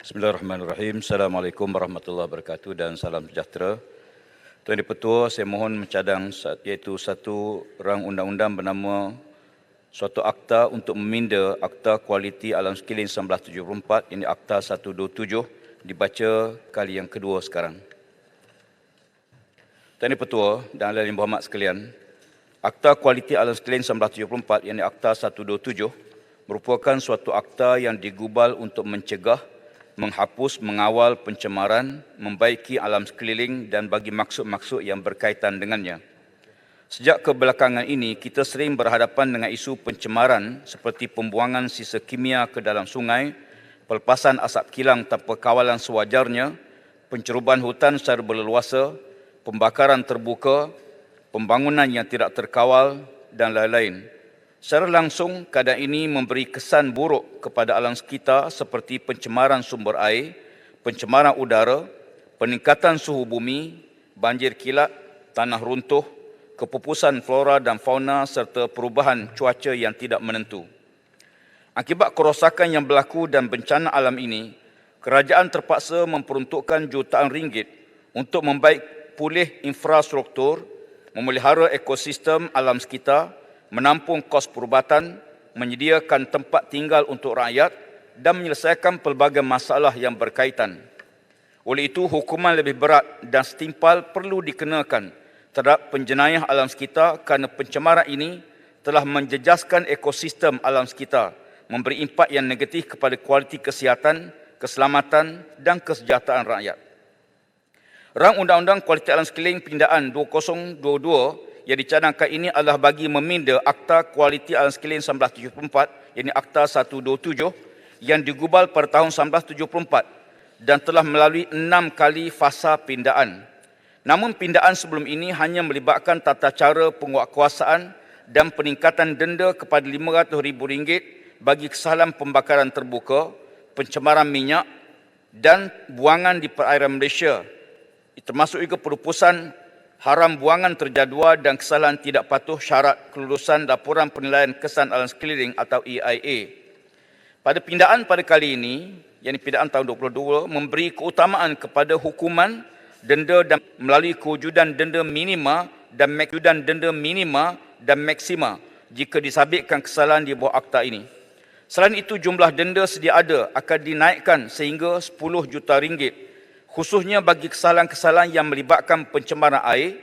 Bismillahirrahmanirrahim. Assalamualaikum warahmatullahi wabarakatuh dan salam sejahtera. Tuan Dipertua, saya mohon mencadang iaitu satu rang undang-undang bernama suatu akta untuk meminda Akta Kualiti Alam Sekeliling 1974, ini Akta 127, dibaca kali yang kedua sekarang. Tuan Dipertua dan hadirin berhormat sekalian, Akta Kualiti Alam Sekeliling 1974, ini Akta 127, merupakan suatu akta yang digubal untuk mencegah, menghapus, mengawal pencemaran, membaiki alam sekeliling dan bagi maksud-maksud yang berkaitan dengannya. Sejak kebelakangan ini, kita sering berhadapan dengan isu pencemaran seperti pembuangan sisa kimia ke dalam sungai, pelepasan asap kilang tanpa kawalan sewajarnya, pencerobohan hutan secara berleluasa, pembakaran terbuka, pembangunan yang tidak terkawal dan lain-lain. Secara langsung, keadaan ini memberi kesan buruk kepada alam sekitar seperti pencemaran sumber air, pencemaran udara, peningkatan suhu bumi, banjir kilat, tanah runtuh, kepupusan flora dan fauna serta perubahan cuaca yang tidak menentu. Akibat kerosakan yang berlaku dan bencana alam ini, kerajaan terpaksa memperuntukkan jutaan ringgit untuk membaik pulih infrastruktur, memelihara ekosistem alam sekitar, menampung kos perubatan, menyediakan tempat tinggal untuk rakyat dan menyelesaikan pelbagai masalah yang berkaitan. Oleh itu, hukuman lebih berat dan setimpal perlu dikenakan terhadap penjenayah alam sekitar kerana pencemaran ini telah menjejaskan ekosistem alam sekitar, memberi impak yang negatif kepada kualiti kesihatan, keselamatan dan kesejahteraan rakyat. Rang Undang-Undang Kualiti Alam Sekeliling Pindaan 2022 yang dicadangkan ini adalah bagi meminda Akta Kualiti Alam Sekeliling 1974, yakni Akta 127, yang digubal pada tahun 1974 dan telah melalui 6 kali fasa pindaan. Namun pindaan sebelum ini hanya melibatkan tata cara penguatkuasaan dan peningkatan denda kepada RM500,000 bagi kesalahan pembakaran terbuka, pencemaran minyak dan buangan di perairan Malaysia, termasuk juga perupusan haram buangan terjadual dan kesalahan tidak patuh syarat kelulusan laporan penilaian kesan alam sekeliling atau EIA. Pada pindaan pada kali ini, yakni pindaan tahun 2022, memberi keutamaan kepada hukuman, denda dan melalui kewujudan denda minima dan maksima jika disabitkan kesalahan di bawah akta ini. Selain itu, jumlah denda sedia ada akan dinaikkan sehingga RM10 juta, khususnya bagi kesalahan-kesalahan yang melibatkan pencemaran air,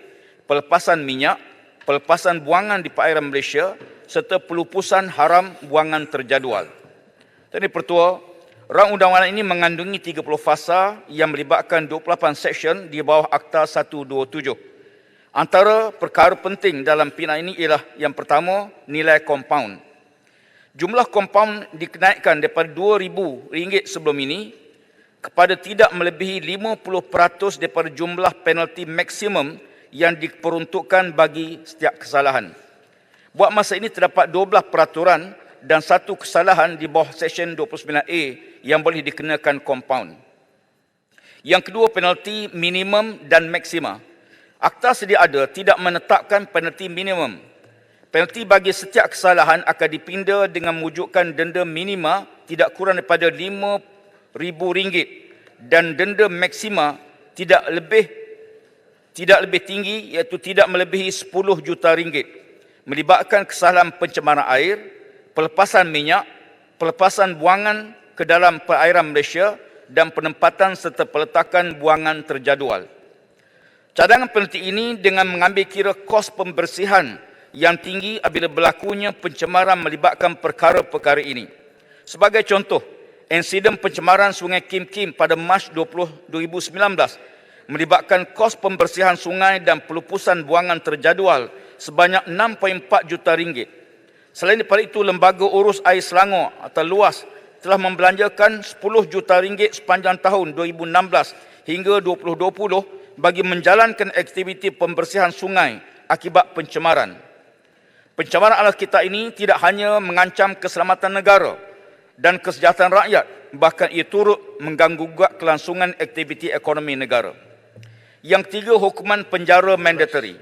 pelepasan minyak, pelepasan buangan di perairan Malaysia serta pelupusan haram buangan terjadual. Tuan Pertua, rang undang-undang ini mengandungi 30 fasa yang melibatkan 28 seksyen di bawah Akta 127. Antara perkara penting dalam pindaan ini ialah yang pertama, nilai kompaun. Jumlah kompaun dikenaikkan daripada RM2,000 sebelum ini kepada tidak melebihi 50% daripada jumlah penalti maksimum yang diperuntukkan bagi setiap kesalahan. Buat masa ini terdapat 12 peraturan dan satu kesalahan di bawah Seksyen 29A yang boleh dikenakan kompaun. Yang kedua, penalti minimum dan maksima. Akta sedia ada tidak menetapkan penalti minimum. Penalti bagi setiap kesalahan akan dipinda dengan mewujudkan denda minima tidak kurang daripada RM5,000 dan denda maksima tidak lebih tinggi iaitu tidak melebihi RM10 juta, melibatkan kesalahan pencemaran air, pelepasan minyak, pelepasan buangan ke dalam perairan Malaysia dan penempatan serta peletakan buangan terjadual. Cadangan penalti ini dengan mengambil kira kos pembersihan yang tinggi apabila berlakunya pencemaran melibatkan perkara-perkara ini. Sebagai contoh, insiden pencemaran Sungai Kim Kim pada Mac 2019 melibatkan kos pembersihan sungai dan pelupusan buangan terjadual sebanyak RM6.4 juta. Selain daripada itu, Lembaga Urus Air Selangor atau LUAS telah membelanjakan RM10 juta sepanjang tahun 2016 hingga 2020 bagi menjalankan aktiviti pembersihan sungai akibat pencemaran. Pencemaran alam sekitar ini tidak hanya mengancam keselamatan negara dan kesejahteraan rakyat, bahkan ia turut mengganggu kelangsungan aktiviti ekonomi negara. Yang ketiga, hukuman penjara mandatory.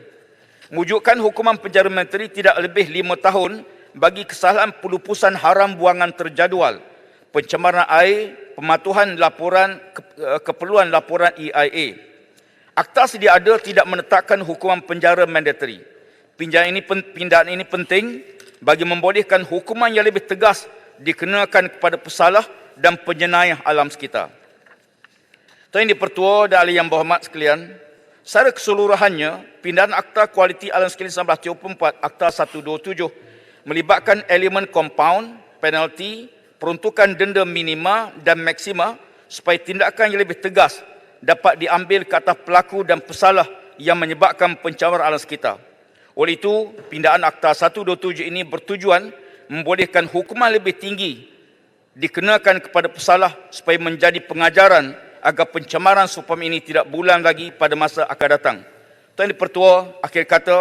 Mewujudkan hukuman penjara mandatory tidak lebih 5 tahun bagi kesalahan pelupusan haram buangan terjadual, pencemaran air, pematuhan keperluan laporan EIA. Akta sedia ada tidak menetapkan hukuman penjara mandatory. Pindahan ini penting bagi membolehkan hukuman yang lebih tegas dikenakan kepada pesalah dan penjenayah alam sekitar. Tuan Yang Dipertua dan ahli yang berhormat sekalian, secara keseluruhannya, pindahan Akta Kualiti Alam Sekitar 1934, Akta 127, melibatkan elemen compound, penalti, peruntukan denda minima dan maksima supaya tindakan yang lebih tegas dapat diambil ke atas pelaku dan pesalah yang menyebabkan pencemaran alam sekitar. Oleh itu, pindahan Akta 127 ini bertujuan membolehkan hukuman lebih tinggi dikenakan kepada pesalah supaya menjadi pengajaran agar pencemaran supam ini tidak berulang lagi pada masa akan datang. Tuan Dipertua, akhir kata,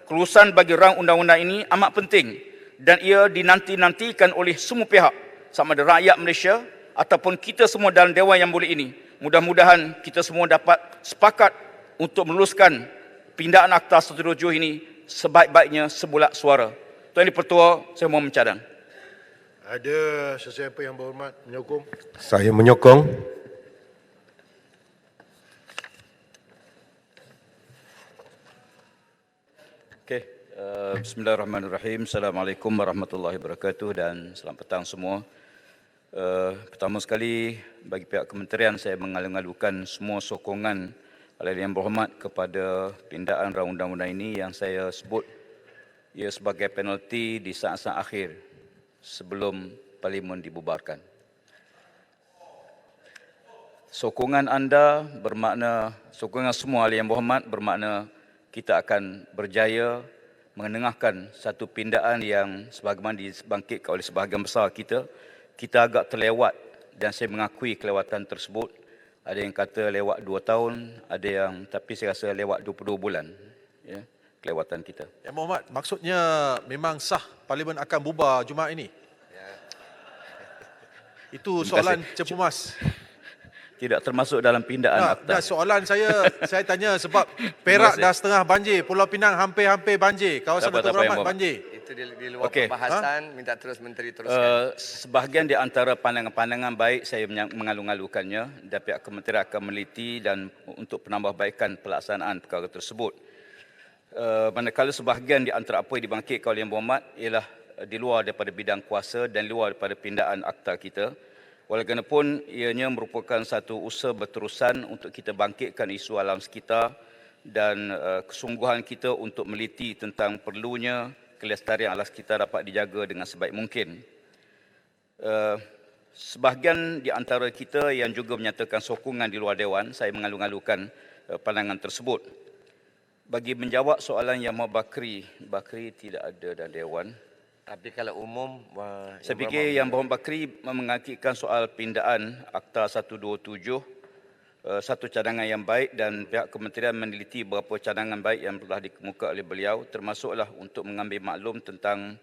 kelulusan bagi rang undang-undang ini amat penting dan ia dinanti-nantikan oleh semua pihak, sama ada rakyat Malaysia ataupun kita semua dalam Dewan Yang Mulia ini. Mudah-mudahan kita semua dapat sepakat untuk meluluskan pindahan Akta 127 ini sebaik-baiknya sebulat suara. Tuan Dipertua, saya mohon mencadang. Ada sesiapa yang berhormat menyokong? Saya menyokong. Okey, bismillahirrahmanirrahim. Assalamualaikum warahmatullahi wabarakatuh dan selamat petang semua. Pertama sekali, bagi pihak kementerian saya mengalu-alukan semua sokongan oleh yang berhormat kepada pindahan rang undang-undang ini yang saya sebut ia sebagai penalti di saat-saat akhir sebelum parlimen dibubarkan. Sokongan anda bermakna, sokongan semua ahli yang berhormat bermakna kita akan berjaya mengenengahkan satu pindahan yang sebagaimana dibangkitkan oleh sebahagian besar kita agak terlewat dan saya mengakui kelewatan tersebut. Ada yang kata lewat 2 tahun, ada yang tapi saya rasa lewat 22 bulan. Ya, kelewatan kita. Yang Berhormat, maksudnya memang sah Parlimen akan bubar Jumaat ini? Ya. Itu soalan Cepu Mas. Tidak termasuk dalam pindahan akta. Soalan saya tanya sebab Perak dah setengah banjir, Pulau Pinang hampir-hampir banjir, kawasan Datuk Rahmat banjir. Itu di luar pembahasan, minta terus Menteri teruskan. Sebahagian di antara pandangan-pandangan baik saya mengalu-alukannya dan pihak kementerian akan meneliti dan untuk penambahbaikan pelaksanaan perkara tersebut. Manakala sebahagian di antara apa yang dibangkitkan oleh Yang Berhormat ialah di luar daripada bidang kuasa dan luar daripada pindahan akta kita. Walaupun ianya merupakan satu usaha berterusan untuk kita bangkitkan isu alam sekitar dan kesungguhan kita untuk meliti tentang perlunya kelestarian alam sekitar dapat dijaga dengan sebaik mungkin. Sebahagian di antara kita yang juga menyatakan sokongan di luar Dewan, saya mengalu-alukan pandangan tersebut. Bagi menjawab soalan Yang Bakri tidak ada dalam Dewan. Tapi kalau umum, saya fikir Yang Berhormat Bakri mengakitkan soal pindahan Akta 127, satu cadangan yang baik dan pihak kementerian meneliti beberapa cadangan baik yang telah dikemukakan oleh beliau, termasuklah untuk mengambil maklum tentang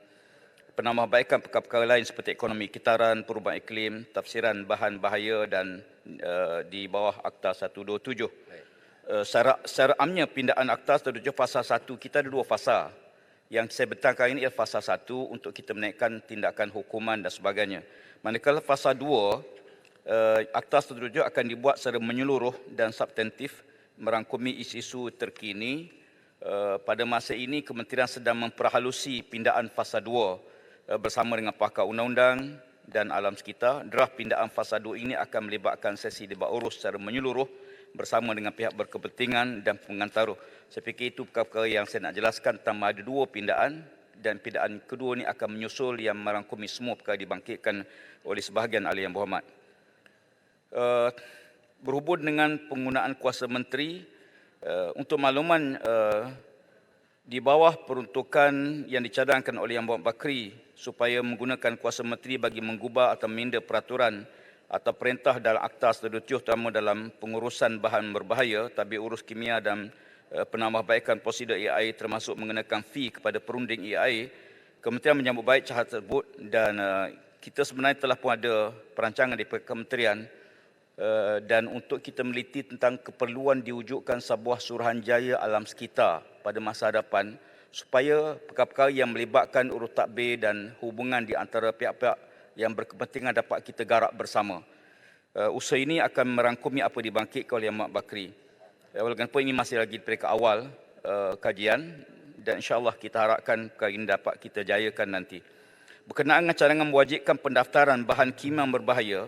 penambahbaikan perkara-perkara lain seperti ekonomi kitaran, perubahan iklim, tafsiran bahan bahaya dan di bawah Akta 127. Secara amnya pindahan Akta 127 fasa 1, kita ada 2 fasa. Yang saya bentangkan ini ialah fasa 1 untuk kita menaikkan tindakan hukuman dan sebagainya. Manakala fasa 2, Akta 127 akan dibuat secara menyeluruh dan substantif merangkumi isu-isu terkini. Pada masa ini, Kementerian sedang memperhalusi pindahan fasa 2 bersama dengan pakar undang-undang dan alam sekitar. Draft pindahan fasa 2 ini akan melibatkan sesi debat urus secara menyeluruh bersama dengan pihak berkepentingan dan pengantara. Saya fikir itu perkara yang saya nak jelaskan tentang ada 2 pindahan dan pindahan kedua ini akan menyusul yang merangkumi semua perkara dibangkitkan oleh sebahagian ahli yang berhormat. Berhubung dengan penggunaan kuasa menteri, untuk makluman di bawah peruntukan yang dicadangkan oleh Yang Berhormat Bakri supaya menggunakan kuasa menteri bagi mengubah atau minda peraturan atau perintah dalam Akta 127 terutama dalam pengurusan bahan berbahaya, tabir urus kimia dan penambahbaikan prosedur EIA termasuk mengenakan fee kepada perunding EIA, Kementerian menyambut baik cara tersebut dan kita sebenarnya telah pun ada perancangan di Kementerian dan untuk kita meliti tentang keperluan diwujudkan sebuah suruhanjaya alam sekitar pada masa hadapan supaya perkara-perkara yang melibatkan urus tadbir dan hubungan di antara pihak-pihak yang berkepentingan dapat kita garap bersama. usaha ini akan merangkumi apa dibangkitkan oleh Mak Bakri. Walaupun ini masih lagi peringkat awal kajian dan insya-Allah kita harapkan perkara ini dapat kita jayakan nanti. Berkenaan dengan cadangan mewajibkan pendaftaran bahan kimia yang berbahaya,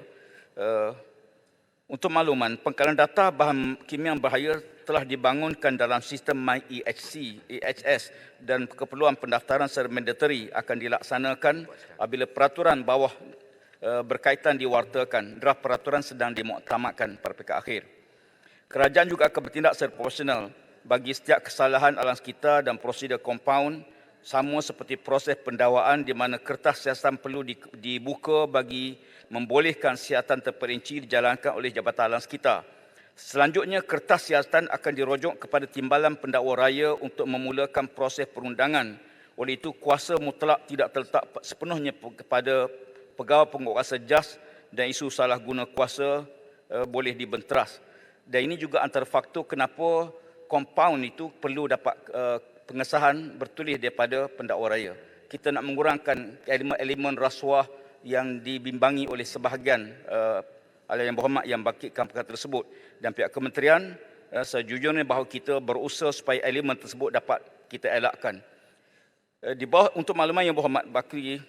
untuk makluman, pengkalan data bahan kimia yang berbahaya telah dibangunkan dalam sistem MyEHC, EHS dan keperluan pendaftaran secara mandatory akan dilaksanakan apabila peraturan bawah berkaitan diwartakan. Draft peraturan sedang dimuktamadkan pada peringkat akhir. Kerajaan juga akan bertindak secara profesional bagi setiap kesalahan alam sekitar dan prosedur kompaun, sama seperti proses pendakwaan di mana kertas siasatan perlu dibuka bagi membolehkan siasatan terperinci dijalankan oleh Jabatan Alam Sekitar. Selanjutnya, kertas siasatan akan dirujuk kepada Timbalan Pendakwa Raya untuk memulakan proses perundangan. Oleh itu, kuasa mutlak tidak terletak sepenuhnya kepada pegawai penguatkuasa JAS dan isu salah guna kuasa boleh dibenteras. Dan ini juga antara faktor kenapa kompaun itu perlu dapat pengesahan bertulis daripada pendakwa raya. Kita nak mengurangkan elemen-elemen rasuah yang dibimbangi oleh sebahagian yang berhormat yang bangkitkan perkara tersebut. Dan pihak kementerian sejujurnya bahawa kita berusaha supaya elemen tersebut dapat kita elakkan. Di bawah untuk makluman yang berhormat Bakri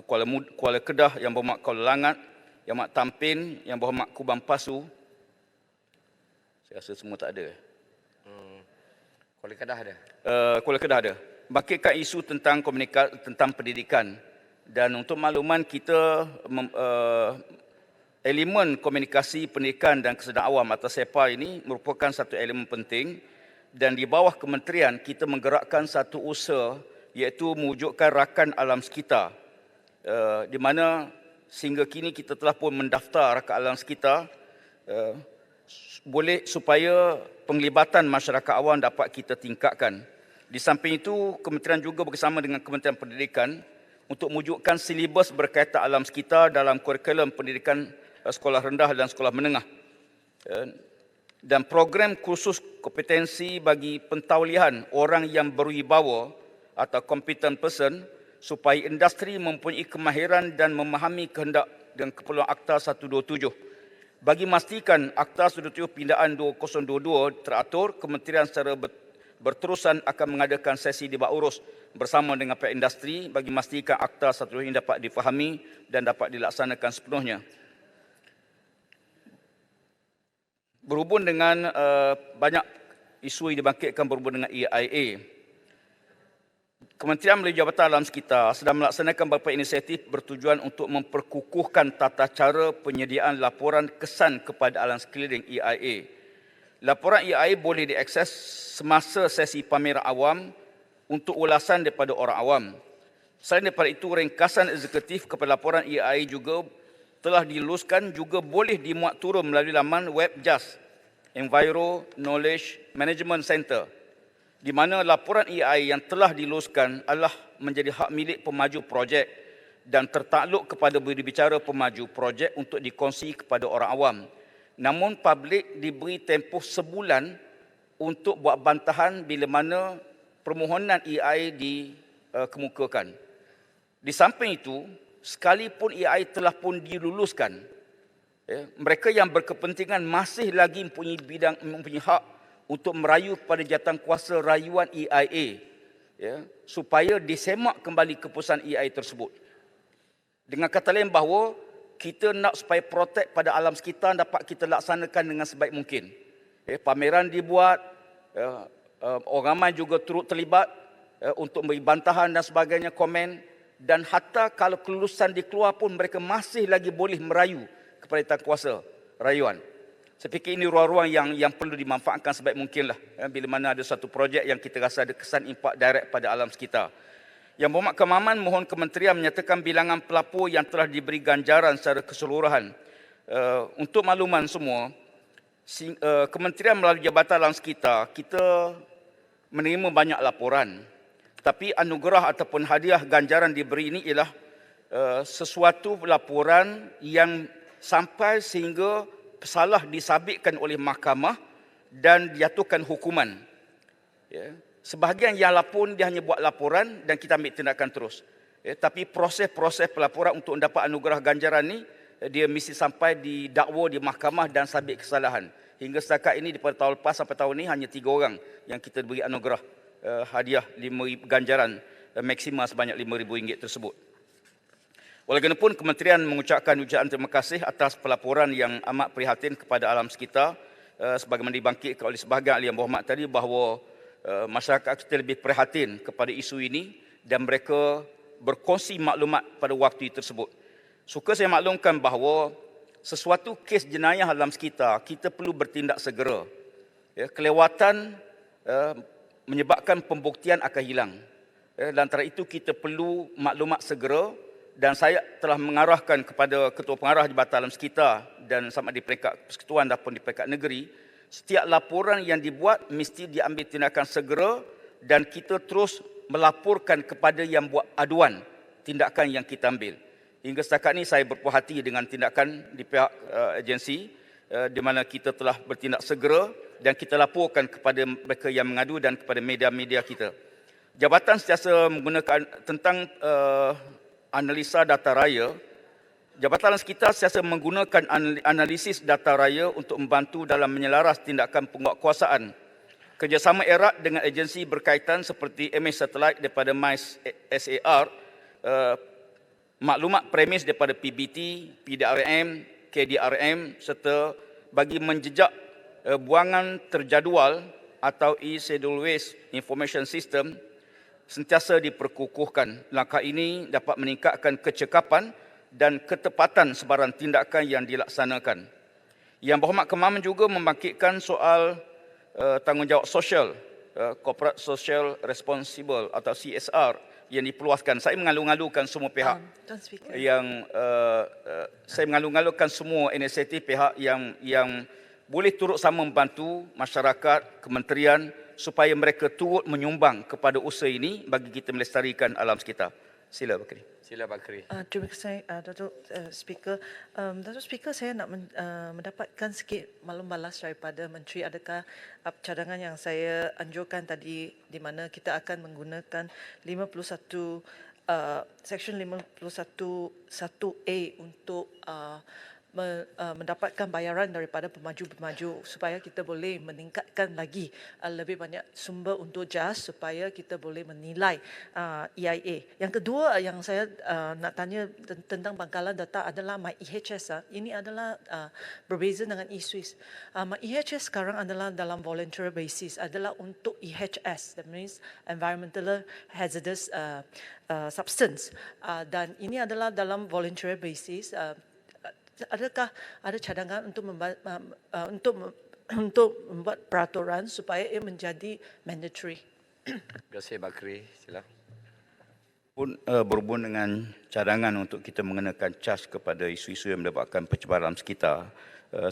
Kuala Kedah, yang berhormat Kuala Langat, yang berhormat Tampin, yang berhormat Kubang Pasu. Saya rasa semua tak ada. Kuala Kedah ada. Kuala Kedah ada. Bangkitkan isu tentang tentang pendidikan. Dan untuk makluman kita elemen komunikasi pendidikan dan kesedaran awam atau SEPA ini merupakan satu elemen penting, dan di bawah kementerian kita menggerakkan satu usaha iaitu mewujudkan rakan alam sekitar, di mana sehingga kini kita telah pun mendaftar rakan alam sekitar boleh supaya penglibatan masyarakat awam dapat kita tingkatkan. Di samping itu, kementerian juga bersama dengan Kementerian Pendidikan untuk mewujudkan silibus berkaitan alam sekitar dalam kurikulum pendidikan sekolah rendah dan sekolah menengah. Dan program kursus kompetensi bagi pentaulihan orang yang berwibawa atau competent person supaya industri mempunyai kemahiran dan memahami kehendak dan keperluan Akta 127. Bagi memastikan Akta 127 pindaan 2022 teratur, kementerian secara berterusan akan mengadakan sesi debat urus bersama dengan pihak industri bagi memastikan Akta 127 ini dapat difahami dan dapat dilaksanakan sepenuhnya. Berhubung dengan banyak isu yang dibangkitkan berhubung dengan EIA, Kementerian melalui Jabatan Alam Sekitar sedang melaksanakan beberapa inisiatif bertujuan untuk memperkukuhkan tata cara penyediaan laporan kesan kepada alam sekeliling EIA. Laporan EIA boleh diakses semasa sesi pameran awam untuk ulasan daripada orang awam. Selain daripada itu, ringkasan eksekutif kepada laporan EIA juga telah diluluskan, juga boleh dimuat turun melalui laman web JAS, Enviro Knowledge Management Center, di mana laporan EIA yang telah diluluskan adalah menjadi hak milik pemaju projek dan tertakluk kepada jurubicara pemaju projek untuk dikongsi kepada orang awam. Namun publik diberi tempoh sebulan untuk buat bantahan bila mana permohonan EIA dikemukakan. Di samping itu, sekalipun EIA telah pun diluluskan, mereka yang berkepentingan masih lagi mempunyai hak untuk merayu kepada jawatankuasa rayuan EIA, supaya disemak kembali keputusan EIA tersebut. Dengan kata lain bahawa kita nak supaya protek pada alam sekitar dapat kita laksanakan dengan sebaik mungkin. Pameran dibuat, orang ramai juga turut terlibat untuk memberi bantahan dan sebagainya, komen, dan hatta kalau kelulusan dikeluar pun mereka masih lagi boleh merayu kepada jawatankuasa rayuan. Saya fikir ini ruang-ruang yang perlu dimanfaatkan sebaik mungkinlah bila mana ada satu projek yang kita rasa ada kesan impak direct pada alam sekitar. Yang berhormat Kemaman mohon kementerian menyatakan bilangan pelapor yang telah diberi ganjaran secara keseluruhan. Untuk makluman semua, kementerian melalui Jabatan Alam Sekitar kita menerima banyak laporan. Tapi anugerah ataupun hadiah ganjaran diberi ini ialah sesuatu laporan yang sampai sehingga salah disabitkan oleh mahkamah dan dijatuhkan hukuman. Sebahagian yang lapor dia hanya buat laporan dan kita ambil tindakan terus. Tapi proses-proses pelaporan untuk mendapat anugerah ganjaran ni dia mesti sampai didakwa di mahkamah dan sabit kesalahan. Hingga setakat ini daripada tahun lepas sampai tahun ini hanya 3 orang yang kita beri anugerah hadiah ganjaran maksima sebanyak RM5,000 tersebut. Walaupun kementerian mengucapkan ucapan terima kasih atas pelaporan yang amat prihatin kepada alam sekitar, sebagaimana dibangkitkan oleh sebahagian ahli yang berhormat tadi, bahawa masyarakat kita lebih prihatin kepada isu ini dan mereka berkongsi maklumat pada waktu tersebut. Suka saya maklumkan bahawa sesuatu kes jenayah alam sekitar, kita perlu bertindak segera. Ya, kelewatan menyebabkan pembuktian akan hilang. Dan antara itu kita perlu maklumat segera, dan saya telah mengarahkan kepada Ketua Pengarah Jabatan Alam Sekitar dan sama di peringkat persekutuan ataupun di peringkat negeri, setiap laporan yang dibuat mesti diambil tindakan segera dan kita terus melaporkan kepada yang buat aduan tindakan yang kita ambil. Hingga setakat ini saya berpuas hati dengan tindakan di pihak agensi di mana kita telah bertindak segera dan kita laporkan kepada mereka yang mengadu dan kepada media-media kita. Jabatan sentiasa menggunakan tentang analisa data raya. Jabatan Sekitar sentiasa menggunakan analisis data raya untuk membantu dalam menyelaras tindakan penguatkuasaan. Kerjasama erat dengan agensi berkaitan seperti image satelit daripada MICE SAR, maklumat premis daripada PBT, PDRM, KDRM serta bagi menjejak buangan terjadual atau e-schedule waste information system sentiasa diperkukuhkan. Langkah ini dapat meningkatkan kecekapan dan ketepatan sebarang tindakan yang dilaksanakan. Yang berhormat Kemaman juga membangkitkan soal tanggungjawab sosial, Corporate Social Responsible atau CSR yang diperluaskan. Saya mengalu-alukan semua pihak yang saya mengalu-alukan semua inisiatif pihak yang boleh turut sama membantu masyarakat, kementerian supaya mereka turut menyumbang kepada usaha ini bagi kita melestarikan alam sekitar. Sila Bakri. Sila Bakri. Terima kasih Datuk Speaker. Datuk Speaker, saya nak mendapatkan sikit maklum balas daripada Menteri. Adakah cadangan yang saya anjurkan tadi di mana kita akan menggunakan 51 Section 51(1)A untuk mendapatkan bayaran daripada pemaju-pemaju supaya kita boleh meningkatkan lagi lebih banyak sumber untuk JAS supaya kita boleh menilai EIA. Yang kedua yang saya nak tanya tentang bangkalan data adalah MyEHS. Ini adalah berbeza dengan eSwiss. MyEHS sekarang adalah dalam voluntary basis, adalah untuk EHS, that means environmental hazardous substance. Dan ini adalah dalam voluntary basis. Adakah ada cadangan untuk membuat peraturan supaya ia menjadi mandatory? Terima kasih Bakri. Sila. Pun berhubung dengan cadangan untuk kita mengenakan cas kepada isu-isu yang mendapatkan pencemaran alam sekitar,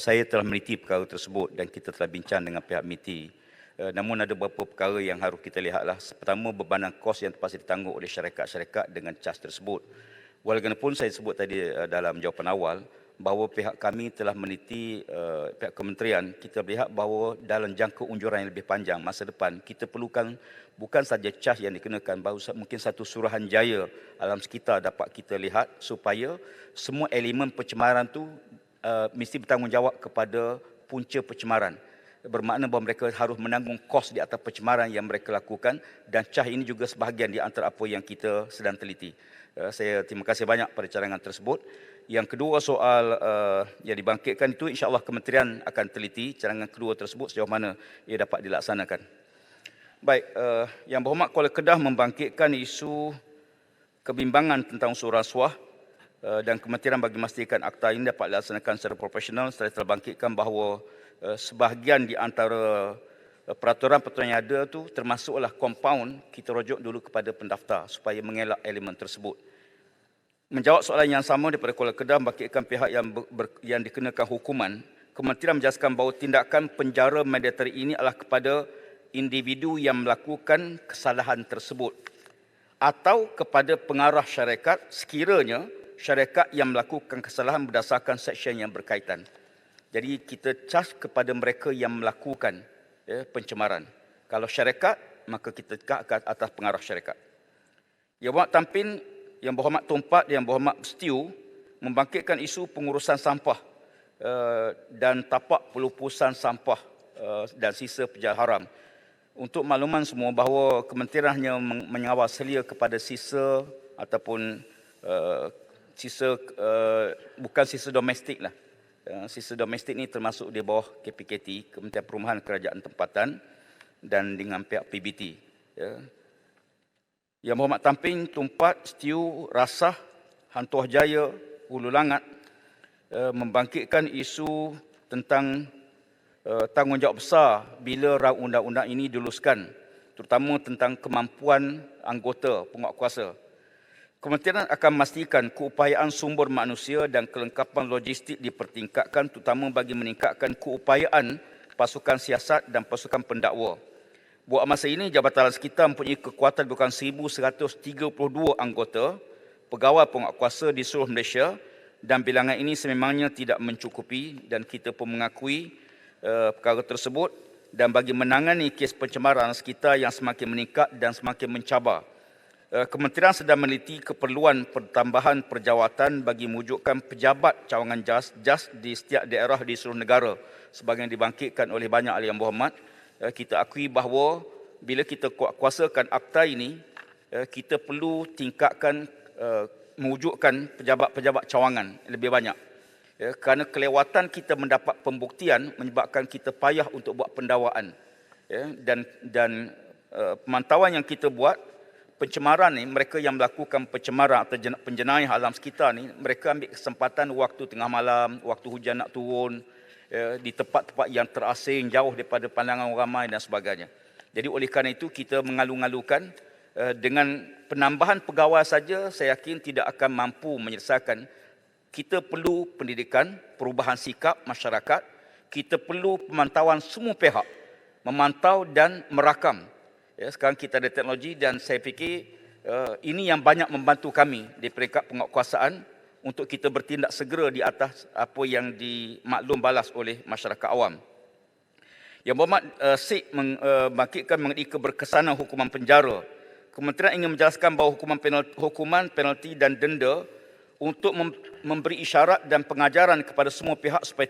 saya telah meneliti perkara tersebut dan kita telah bincang dengan pihak MITI. Namun ada beberapa perkara yang harus kita lihatlah. Pertama, bebanan kos yang terpaksa ditanggung oleh syarikat-syarikat dengan cas tersebut. Walaupun saya sebut tadi dalam jawapan awal, bahawa pihak kami telah meneliti, pihak kementerian, kita melihat bahawa dalam jangka unjuran yang lebih panjang masa depan, kita perlukan bukan saja cas yang dikenakan, bahawa mungkin satu suruhanjaya alam sekitar dapat kita lihat supaya semua elemen pencemaran tu mesti bertanggungjawab kepada punca pencemaran. Bermakna bahawa mereka harus menanggung kos di atas pencemaran yang mereka lakukan, dan cas ini juga sebahagian di antara apa yang kita sedang teliti. Saya terima kasih banyak pada cadangan tersebut. Yang kedua, soal yang dibangkitkan itu, insya-Allah kementerian akan teliti cadangan kedua tersebut sejauh mana ia dapat dilaksanakan. Baik, Yang Berhormat Kuala Kedah membangkitkan isu kebimbangan tentang unsur rasuah dan kementerian bagi memastikan akta ini dapat dilaksanakan secara profesional. Saya telah bangkitkan bahawa sebahagian di antara peraturan-peraturan yang ada tu termasuklah kompaun, kita rujuk dulu kepada pendaftar supaya mengelak elemen tersebut. Menjawab soalan yang sama daripada Kuala Kedah membangkitkan pihak yang dikenakan hukuman, kementerian menjelaskan bahawa tindakan penjara mandatory ini adalah kepada individu yang melakukan kesalahan tersebut atau kepada pengarah syarikat sekiranya syarikat yang melakukan kesalahan berdasarkan seksyen yang berkaitan. Jadi kita cas kepada mereka yang melakukan pencemaran. Kalau syarikat, maka kita dekat ke atas pengarah syarikat. Yang Berhormat Tampin, Yang Berhormat Tumpat, Yang Berhormat Stew membangkitkan isu pengurusan sampah dan tapak pelupusan sampah dan sisa pejahat haram. Untuk makluman semua bahawa kementerian hanya mengawal selia kepada sisa ataupun bukan sisa domestik lah. Sisa domestik ni termasuk di bawah KPKT, Kementerian Perumahan Kerajaan Tempatan, dan dengan pihak PBT. Yang Berhormat Tamping, Tumpat, Setiu, Rasah, Hantuah Jaya, Hulu Langat membangkitkan isu tentang tanggungjawab besar bila rang undang-undang ini diluluskan, terutama tentang kemampuan anggota penguatkuasa. Kementerian akan memastikan keupayaan sumber manusia dan kelengkapan logistik dipertingkatkan, terutama bagi meningkatkan keupayaan pasukan siasat dan pasukan pendakwa. Buat masa ini, Jabatan Alam Sekitar mempunyai kekuatan bukan 1,132 anggota pegawai penguatkuasa di seluruh Malaysia, dan bilangan ini sememangnya tidak mencukupi, dan kita pun mengakui perkara tersebut, dan bagi menangani kes pencemaran sekitar yang semakin meningkat dan semakin mencabar. Kementerian sedang meneliti keperluan pertambahan perjawatan bagi mewujudkan pejabat cawangan JAS di setiap daerah di seluruh negara sebagaimana dibangkitkan oleh banyak ahli yang berhormat. Kita akui bahawa bila kita kuasakan akta ini, kita perlu tingkatkan mewujudkan pejabat-pejabat cawangan lebih banyak. Kerana kelewatan kita mendapat pembuktian menyebabkan kita payah untuk buat pendakwaan. Dan pemantauan yang kita buat, pencemaran ni, mereka yang melakukan pencemaran atau penjenayah alam sekitar ni, mereka ambil kesempatan waktu tengah malam, waktu hujan nak turun, di tempat-tempat yang terasing, jauh daripada pandangan orang ramai dan sebagainya. Jadi oleh kerana itu kita mengalu-alukan dengan penambahan pegawai saja, saya yakin tidak akan mampu menyelesaikan. Kita perlu pendidikan, perubahan sikap masyarakat, kita perlu pemantauan semua pihak, memantau dan merakam. Sekarang kita ada teknologi dan saya fikir ini yang banyak membantu kami di peringkat penguatkuasaan untuk kita bertindak segera di atas apa yang dimaklum balas oleh masyarakat awam. Yang Berhormat SIK membangkitkan mengenai keberkesanan hukuman penjara. Kementerian ingin menjelaskan bahawa hukuman penalti dan denda untuk memberi isyarat dan pengajaran kepada semua pihak supaya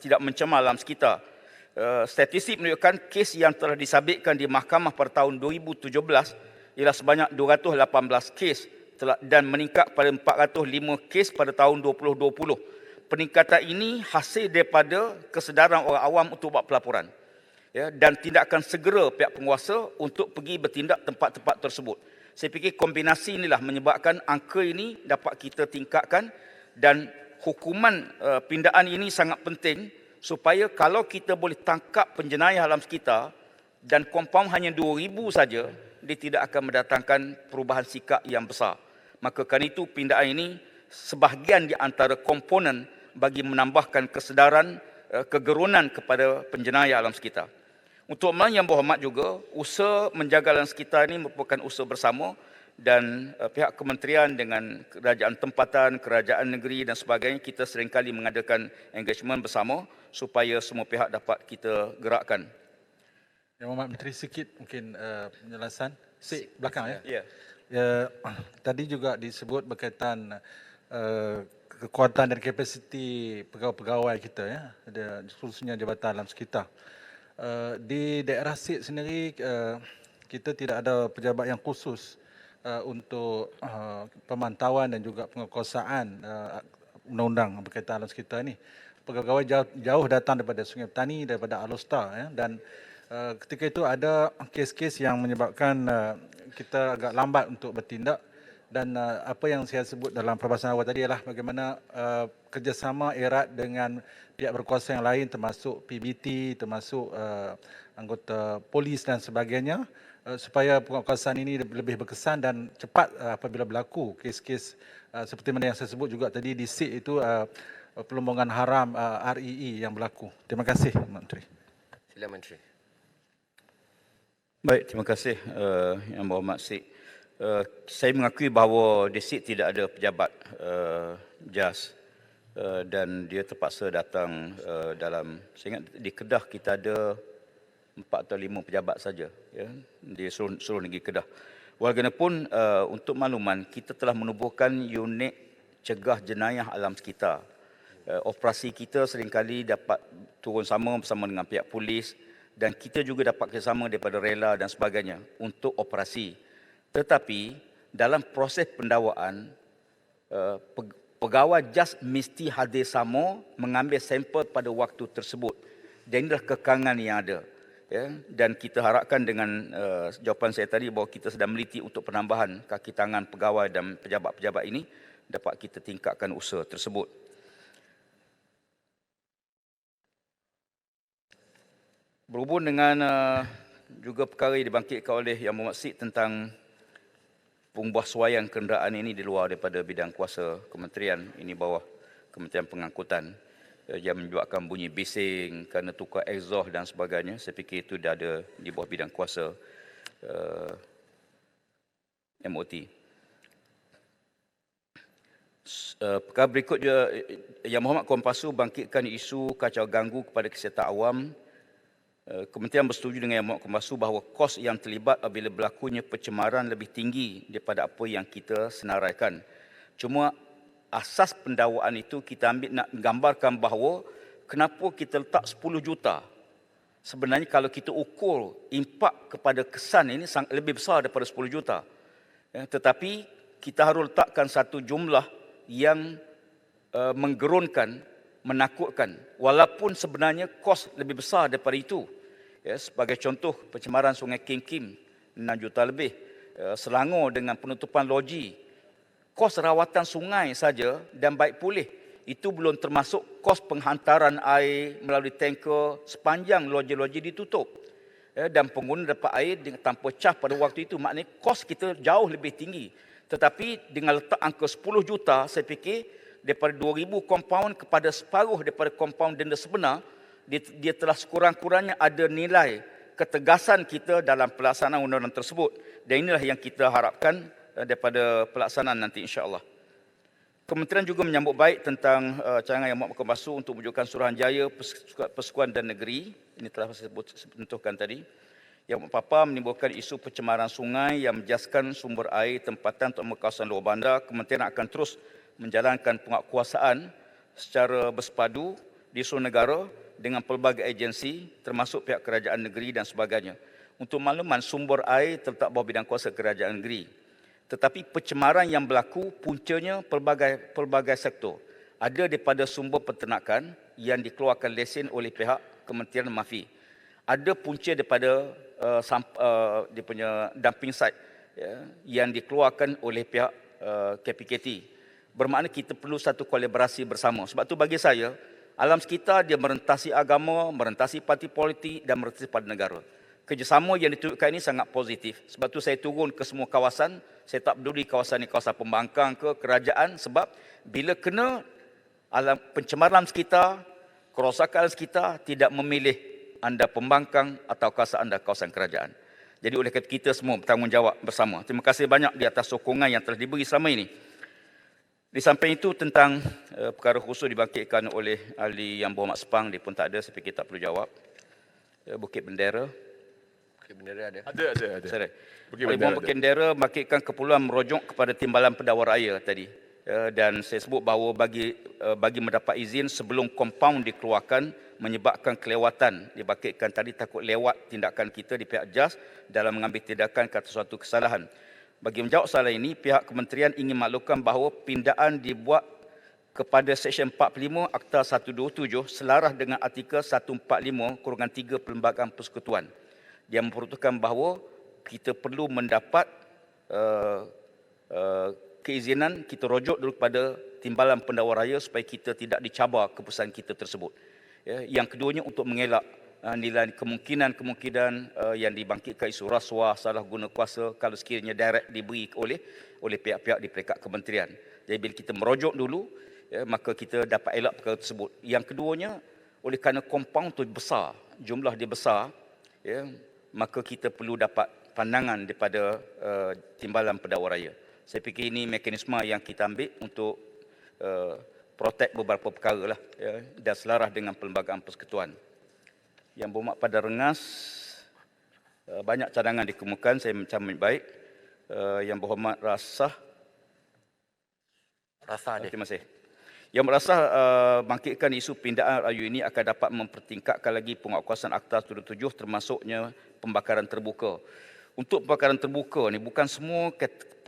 tidak mencemar alam sekitar. Statistik menunjukkan kes yang telah disabitkan di mahkamah pada tahun 2017 ialah sebanyak 218 kes dan meningkat pada 405 kes pada tahun 2020. Peningkatan ini hasil daripada kesedaran orang awam untuk buat pelaporan, dan tindakan segera pihak penguasa untuk pergi bertindak tempat-tempat tersebut. Saya fikir kombinasi inilah menyebabkan angka ini dapat kita tingkatkan, dan hukuman pindaan ini sangat penting supaya kalau kita boleh tangkap penjenayah alam sekitar dan kompaun hanya 2,000 saja, dia tidak akan mendatangkan perubahan sikap yang besar. Maka kerana itu pindaan ini sebahagian di antara komponen bagi menambahkan kesedaran, kegerunan kepada penjenayah alam sekitar. Untuk yang berhormat juga, usaha menjaga alam sekitar ini merupakan usaha bersama, dan pihak kementerian dengan kerajaan tempatan, kerajaan negeri dan sebagainya, kita seringkali mengadakan engagement bersama supaya semua pihak dapat kita gerakkan. Yang Berhormat Menteri, sikit mungkin penjelasan. Belakang Ya. Tadi juga disebut berkaitan kekuatan dan kapasiti pegawai-pegawai kita, khususnya Jabatan Alam Sekitar. Di daerah SIK sendiri, kita tidak ada pejabat yang khusus untuk pemantauan dan juga penguatkuasaan undang-undang berkaitan alam sekitar ini. Pegawai jauh datang daripada Sungai Petani, daripada Alostar, dan ketika itu ada kes-kes yang menyebabkan kita agak lambat untuk bertindak, dan apa yang saya sebut dalam perbahasan awal tadi ialah bagaimana kerjasama erat dengan pihak berkuasa yang lain termasuk PBT, termasuk anggota polis dan sebagainya, supaya penguatkuasaan ini lebih berkesan dan cepat apabila berlaku kes-kes seperti mana yang saya sebut juga tadi di SIK itu, pelombongan haram REE yang berlaku. Terima kasih, Menteri. Sila Menteri. Baik, terima kasih Yang Berhormat SIK. Saya mengakui bahawa di SIK tidak ada pejabat JAS, dan dia terpaksa datang dalam, saya ingat di Kedah kita ada 4 atau 5 pejabat saja, di seluruh negeri Kedah. Walaupun untuk makluman, kita telah menubuhkan unit cegah jenayah alam sekitar. Operasi kita seringkali dapat turun bersama dengan pihak polis dan kita juga dapat kerjasama daripada rela dan sebagainya untuk operasi. Tetapi dalam proses pendakwaan, pegawai JAS mesti hadir sama mengambil sampel pada waktu tersebut. Dan inilah kekangan yang ada. Ya, dan kita harapkan dengan jawapan saya tadi bahawa kita sedang meliti untuk penambahan kaki tangan pegawai dan pejabat-pejabat ini dapat kita tingkatkan usaha tersebut. Berhubung dengan juga perkara yang dibangkitkan oleh Yang Berhormat Sik tentang pembuahsuaian kenderaan ini di luar daripada bidang kuasa kementerian, ini bawah Kementerian Pengangkutan, yang menyebabkan bunyi bising kerana tukar exhaust dan sebagainya. Saya fikir itu dah ada di bawah bidang kuasa MOT. Perkara berikutnya, Yang Berhormat Kompasu bangkitkan isu kacau ganggu kepada kesihatan awam. Kementerian bersetuju dengan Yang Berhormat Kompasu bahawa kos yang terlibat apabila berlakunya pencemaran lebih tinggi daripada apa yang kita senaraikan. Cuma asas pendakwaan itu kita ambil nak gambarkan bahawa kenapa kita letak 10 juta. Sebenarnya kalau kita ukur impak kepada kesan ini lebih besar daripada 10 juta. Tetapi kita harus letakkan satu jumlah yang menggerunkan, menakutkan, walaupun sebenarnya kos lebih besar daripada itu. Ya, sebagai contoh, pencemaran Sungai Kim Kim 6 juta lebih, Selangor dengan penutupan loji, kos rawatan sungai saja dan baik pulih itu belum termasuk kos penghantaran air melalui tanker sepanjang loji-loji ditutup. Ya, dan pengguna dapat air tanpa cas pada waktu itu, maknanya kos kita jauh lebih tinggi. Tetapi dengan letak angka 10 juta, saya fikir daripada 2,000 kompaun kepada separuh daripada kompaun denda sebenar, dia telah sekurang-kurangnya ada nilai ketegasan kita dalam pelaksanaan undang-undang tersebut. Dan inilah yang kita harapkan daripada pelaksanaan nanti insya-Allah. Kementerian juga menyambut baik tentang cadangan Yang Berhormat Kompasu untuk mewujudkan Suruhanjaya Persekutuan dan Negeri. Ini telah saya sentuhkan tadi. Yang Papa menimbulkan isu pencemaran sungai yang menjaskan sumber air tempatan untuk kawasan luar bandar. Kementerian akan terus menjalankan penguatkuasaan secara bersepadu di seluruh negara dengan pelbagai agensi termasuk pihak kerajaan negeri dan sebagainya. Untuk makluman, sumber air terletak bawah bidang kuasa kerajaan negeri. Tetapi pencemaran yang berlaku puncanya pelbagai sektor. Ada daripada sumber peternakan yang dikeluarkan lesen oleh pihak Kementerian MAFI. Ada punca daripada dia punya dumping site yang dikeluarkan oleh pihak KPKT. Bermakna kita perlu satu kolaborasi bersama. Sebab tu bagi saya, alam sekitar dia merentasi agama, merentasi parti politik dan merentasi pada negara. Kerjasama yang ditunjukkan ini sangat positif. Sebab tu saya turun ke semua kawasan. Saya tak peduli kawasan ini kawasan pembangkang ke kerajaan, sebab bila kena alam pencemaran sekitar, kerosakan sekitar, tidak memilih anda pembangkang atau kawasan anda kawasan kerajaan. Jadi oleh kerana kita semua bertanggungjawab bersama. Terima kasih banyak di atas sokongan yang telah diberi selama ini. Di samping itu tentang perkara khusus dibangkitkan oleh ahli Yang Berhormat Sepang, dia pun tak ada, saya fikir tak perlu jawab. Bukit Bendera. Bukit Bendera ada. Ada. Sorry. Bukit Ahli Bendera Bukit Bendera bangkitkan keperluan merujuk kepada Timbalan Pendawar Raya tadi. Dan saya sebut bahawa bagi mendapat izin sebelum kompaun dikeluarkan menyebabkan kelewatan, dibangkitkan tadi takut lewat tindakan kita di pihak JAS dalam mengambil tindakan ke atas suatu kesalahan. Bagi menjawab soalan ini, pihak kementerian ingin maklumkan bahawa pindaan dibuat kepada Seksyen 45 Akta 127 selaras dengan Artikel 145/3 Perlembagaan Persekutuan. Dia memperuntukkan bahawa kita perlu mendapat keizinan, kita rujuk dulu kepada Timbalan Pendawar Raya supaya kita tidak dicabar keputusan kita tersebut. Ya, yang keduanya untuk mengelak nilai kemungkinan yang dibangkitkan isu rasuah, salah guna kuasa kalau sekiranya direct diberi oleh pihak-pihak di peringkat kementerian. Jadi bila kita merujuk dulu, ya, maka kita dapat elak perkara tersebut. Yang keduanya, oleh kerana kompaun itu besar, jumlah dia besar, ya, maka kita perlu dapat pandangan daripada Timbalan Pendawar Raya. Saya fikir ini mekanisme yang kita ambil untuk protect beberapa perkara lah, ya, dan selaras dengan Perlembagaan Persekutuan. Yang Berhormat pada Rengas, banyak cadangan dikemukakan, saya mencamai baik. Yang Berhormat Rasah Rasa dia. Terima kasih. Yang merasa bangkitkan isu pindaan RU ini akan dapat mempertingkatkan lagi penguatkuasaan Akta 77 termasuknya pembakaran terbuka. Untuk pembakaran terbuka ni bukan semua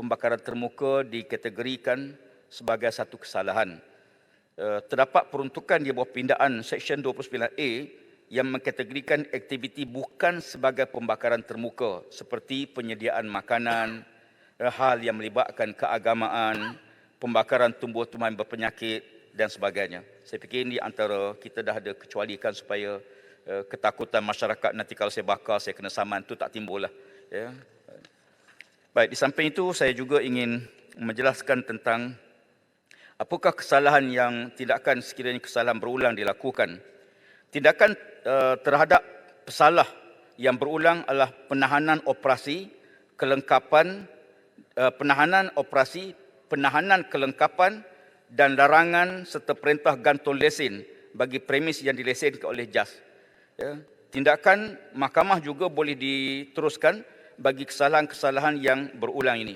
pembakaran terbuka dikategorikan sebagai satu kesalahan. Terdapat peruntukan di bawah pindaan Seksyen 29A yang mengkategorikan aktiviti bukan sebagai pembakaran terbuka seperti penyediaan makanan, hal yang melibatkan keagamaan, pembakaran tumbuh-tumbuhan berpenyakit dan sebagainya. Saya fikir ini antara kita dah ada kecualikan supaya ketakutan masyarakat nanti kalau saya bakar, saya kena saman, itu tak timbul lah. Ya. Baik, di samping itu saya juga ingin menjelaskan tentang apakah kesalahan yang tindakan sekiranya kesalahan berulang dilakukan. Tindakan terhadap pesalah yang berulang adalah penahanan operasi, kelengkapan, penahanan kelengkapan dan larangan serta perintah gantung lesen bagi premis yang dilesenkan oleh JAS. Ya. Tindakan mahkamah juga boleh diteruskan bagi kesalahan-kesalahan yang berulang ini.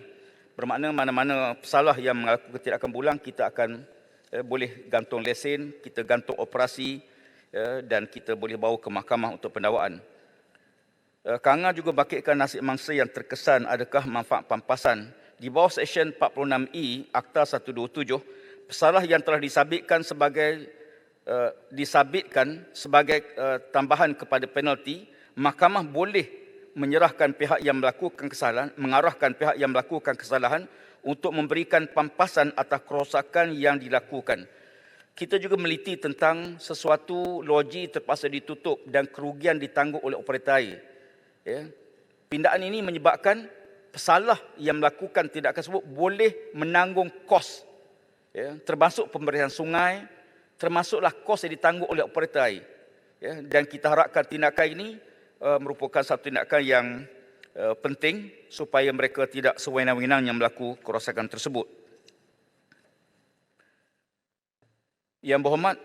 Bermakna mana-mana pesalah yang melakukan tindakan berulang, kita akan boleh gantung lesen, kita gantung operasi dan kita boleh bawa ke mahkamah untuk pendakwaan. Kanga juga bangkitkan nasib mangsa yang terkesan adakah manfaat pampasan. Di bawah Seksyen 46E Akta 127, pesalah yang telah disabitkan sebagai tambahan kepada penalti, mahkamah boleh mengarahkan pihak yang melakukan kesalahan untuk memberikan pampasan atas kerosakan yang dilakukan. Kita juga meliti tentang sesuatu loji terpaksa ditutup dan kerugian ditanggung oleh operator air. Ya. Pindaan ini menyebabkan pesalah yang melakukan tindakan tersebut boleh menanggung kos, ya, termasuk pemberian sungai, termasuklah kos yang ditanggung oleh operator air. Ya, dan kita harapkan tindakan ini merupakan satu tindakan yang penting supaya mereka tidak sewenang-wenangnya melakukan kerosakan tersebut. Yang berhormat,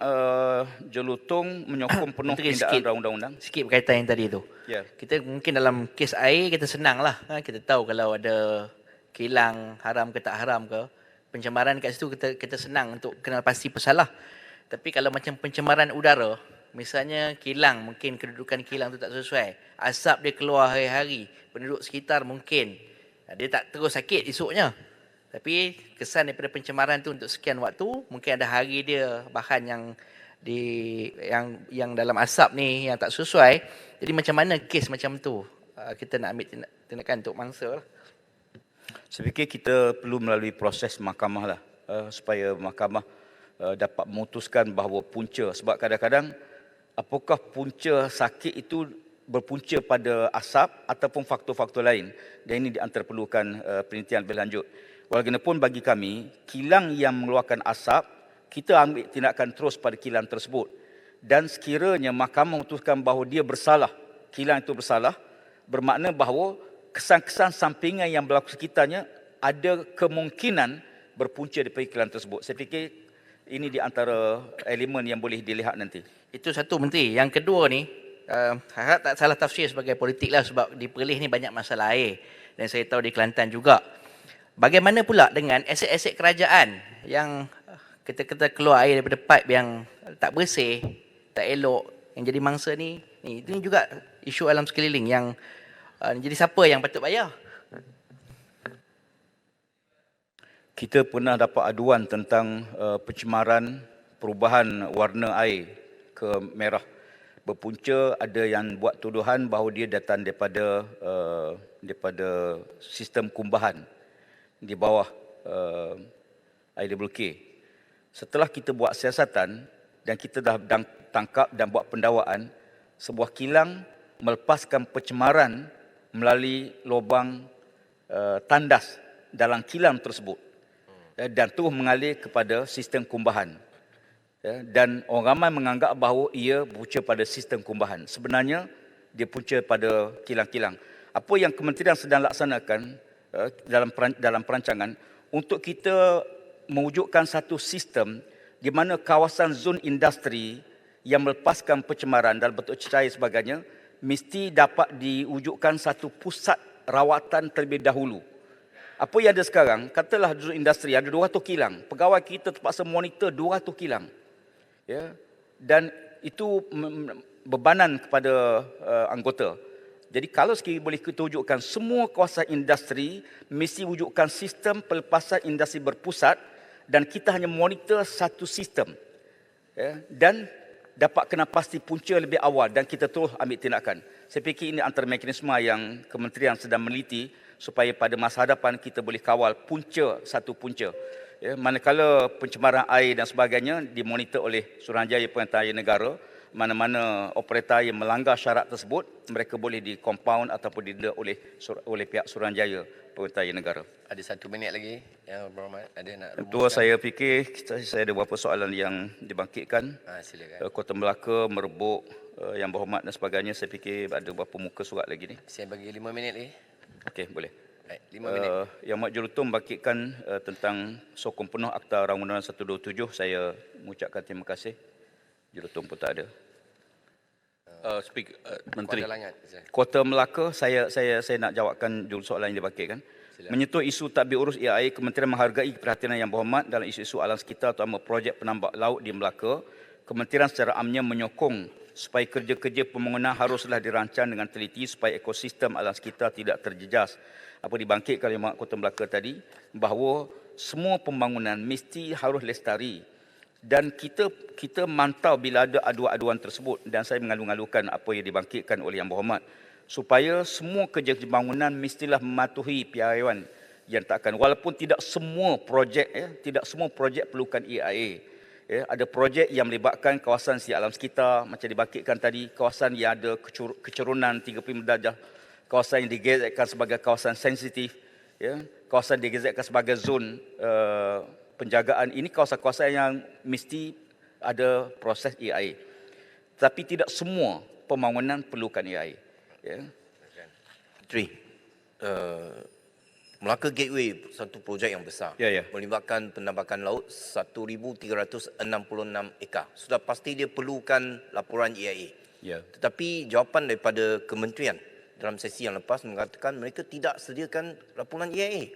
Jelutong menyokong penuh pindaan undang-undang. Sikit berkaitan yang tadi tu. Ya. Kita mungkin dalam kes air kita senang lah. Kita tahu kalau ada kilang haram ke tak haram ke. Pencemaran kat situ kita senang untuk kenal pasti pesalah. Tapi kalau macam pencemaran udara, misalnya kilang, mungkin kedudukan kilang tu tak sesuai. Asap dia keluar hari-hari. Penduduk sekitar mungkin dia tak terus sakit esoknya. Tapi kesan daripada pencemaran tu untuk sekian waktu, mungkin ada hari dia bahan yang dalam asap ni yang tak sesuai. Jadi macam mana kes macam tu kita nak ambil tindakan untuk mangsa lah. Saya fikir kita perlu melalui proses mahkamah lah supaya mahkamah dapat memutuskan bahawa punca, sebab kadang-kadang apakah punca sakit itu berpunca pada asap ataupun faktor-faktor lain, dan ini diantara perlukan penelitian lebih lanjut. Walaupun bagi kami, kilang yang mengeluarkan asap, kita ambil tindakan terus pada kilang tersebut. Dan sekiranya mahkamah memutuskan bahawa dia bersalah, kilang itu bersalah, bermakna bahawa kesan-kesan sampingan yang berlaku sekitarnya ada kemungkinan berpunca daripada kilang tersebut. Saya fikir ini di antara elemen yang boleh dilihat nanti. Itu satu, Menteri. Yang kedua ni, harap tak salah tafsir sebagai politik lah, sebab di Perlis ni banyak masalah air. Dan saya tahu di Kelantan juga. Bagaimana pula dengan aset-aset kerajaan yang kita keluar air daripada pipe yang tak bersih, tak elok, yang jadi mangsa ni. Ini juga isu alam sekeliling yang jadi siapa yang patut bayar? Kita pernah dapat aduan tentang pencemaran, perubahan warna air ke merah. Berpunca ada yang buat tuduhan bahawa dia datang daripada sistem kumbahan di bawah IWK. Setelah kita buat siasatan dan kita dah tangkap dan buat pendakwaan, sebuah kilang melepaskan pencemaran melalui lubang tandas dalam kilang tersebut dan terus mengalir kepada sistem kumbahan. Dan orang ramai menganggap bahawa ia punca pada sistem kumbahan. Sebenarnya dia punca pada kilang-kilang. Apa yang kementerian sedang laksanakan dalam perancangan untuk kita mewujudkan satu sistem di mana kawasan zon industri yang melepaskan pencemaran dalam bentuk cecair sebagainya mesti dapat diwujudkan satu pusat rawatan terlebih dahulu. Apa yang ada sekarang, katalah di industri ada 200 kilang, pegawai kita terpaksa monitor 200 kilang. Ya. Dan itu bebanan kepada anggota. Jadi kalau sekali boleh kita wujudkan semua kawasan industri, mesti wujudkan sistem pelepasan industri berpusat dan kita hanya monitor satu sistem. Ya, dan dapat kena pasti punca lebih awal dan kita terus ambil tindakan. Saya fikir ini antara mekanisme yang kementerian sedang meneliti supaya pada masa hadapan kita boleh kawal satu punca. Ya, manakala pencemaran air dan sebagainya dimonitor oleh Suruhanjaya Pengetahuan Negara, mana-mana operator yang melanggar syarat tersebut, mereka boleh di-compound ataupun didenda oleh pihak Suruhanjaya Pengetahuan Negara. Ada 1 minit lagi. Yang Berhormat, ada nak Ketua, saya fikir saya ada beberapa soalan yang dibangkitkan. silakan. Kota Melaka merebut Yang Berhormat dan sebagainya. Saya fikir ada beberapa muka surat lagi ni. Saya bagi 5 minit lagi. Okey, boleh. Baik, 5 minit. Yang Mak Jurutum bangkitkan tentang sokong penuh Akta Undang-Undang 127. Saya mengucapkan terima kasih. Jurutum pun tak ada. Menteri. Kuala Langat. Kota Melaka, saya nak jawabkan dulu soalan yang dibangkitkan. Menyentuh isu tadbir urus EIA, Kementerian menghargai perhatian Yang Berhormat dalam isu-isu alam sekitar terutama projek penambak laut di Melaka. Kementerian secara amnya menyokong supaya kerja-kerja pembangunan haruslah dirancang dengan teliti supaya ekosistem alam sekitar tidak terjejas. Apa dibangkitkan oleh Mak Kota Melaka tadi, bahawa semua pembangunan mesti harus lestari. Dan kita mantau bila ada aduan-aduan tersebut, dan saya mengalu-alukan apa yang dibangkitkan oleh Yang Berhormat, supaya semua kerja pembangunan mestilah mematuhi piawaian yang takkan, walaupun tidak semua projek perlukan EIA. Ya, ada projek yang melibatkan kawasan siar alam sekitar macam dibangkitkan tadi, kawasan yang ada kecerunan 35 darjah, kawasan yang digazetkan sebagai kawasan sensitif, ya, kawasan digazetkan sebagai zon penjagaan. Ini kawasan-kawasan yang mesti ada proses EIA. Tapi tidak semua pembangunan perlukan EIA. Ya. Menteri, Melaka Gateway satu projek yang besar. Ya, ya. Melibatkan penambakan laut 1,366 ekar. Sudah pasti dia perlukan laporan EIA. Ya. Tetapi jawapan daripada kementerian dalam sesi yang lepas mengatakan mereka tidak sediakan laporan EIA.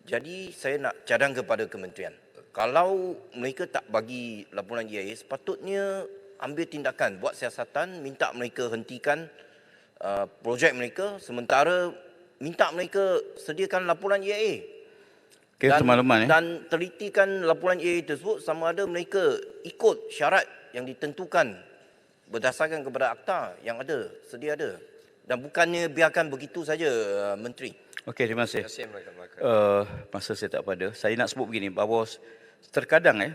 Jadi saya nak cadang kepada kementerian. Kalau mereka tak bagi laporan EIA, sepatutnya ambil tindakan, buat siasatan, minta mereka hentikan projek mereka, sementara minta mereka sediakan laporan EIA. Okay, makluman, dan telitikan laporan EIA tersebut sama ada mereka ikut syarat yang ditentukan berdasarkan kepada akta yang ada, sedia ada. Dan bukannya biarkan begitu saja, Menteri. Okey, terima kasih. Terima kasih, Melaka. Masa saya tak pada. Saya nak sebut begini, bahawa terkadang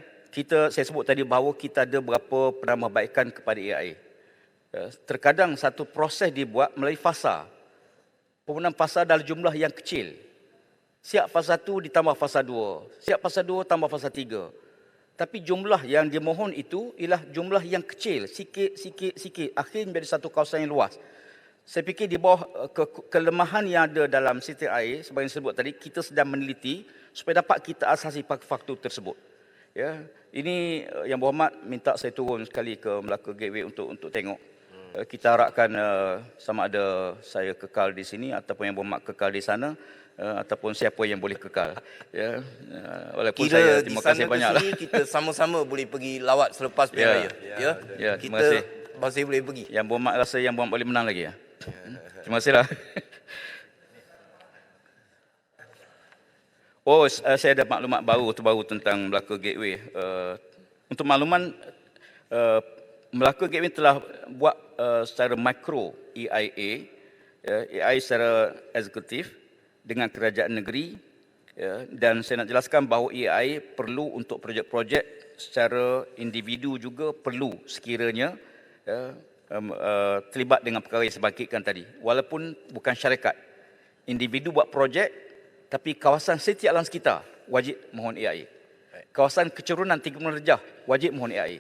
saya sebut tadi bahawa kita ada berapa penambahbaikan kepada EIA. Terkadang satu proses dibuat melalui fasa. Penggunaan fasa dalam jumlah yang kecil. Siap fasa 1 ditambah fasa 2. Siap fasa 2 tambah fasa 3. Tapi jumlah yang dimohon itu ialah jumlah yang kecil. Sikit. Akhirnya menjadi satu kawasan yang luas. Saya fikir di bawah kelemahan yang ada dalam sistem air, seperti yang disebut tadi, kita sedang meneliti supaya dapat kita asasi faktor tersebut. Ya, ini Yang Berhormat minta saya turun sekali ke Melaka Gateway untuk tengok. Kita harapkan sama ada saya kekal di sini ataupun Yang Berhormat kekal di sana, ataupun siapa yang boleh kekal. Ya, walaupun Kira saya di terima sana kasih ke banyaklah. sini kita sama-sama boleh pergi lawat selepas Pilihan Raya. Ya, terima kita kasih. masih boleh pergi. Yang Berhormat rasa Yang Berhormat boleh menang lagi ya. Terima kasihlah. Oh, saya ada maklumat baru tentang Melaka Gateway. Untuk makluman, Melaka Gateway telah buat secara makro EIA, EIA secara eksekutif dengan kerajaan negeri, dan saya nak jelaskan bahawa EIA perlu untuk projek-projek secara individu juga perlu sekiranya terlibat dengan perkara yang sebangkitkan tadi. Walaupun bukan syarikat, individu buat projek, tapi kawasan siti alam sekitar wajib mohon EIA. Kawasan kecerunan 30 darjah wajib mohon EIA.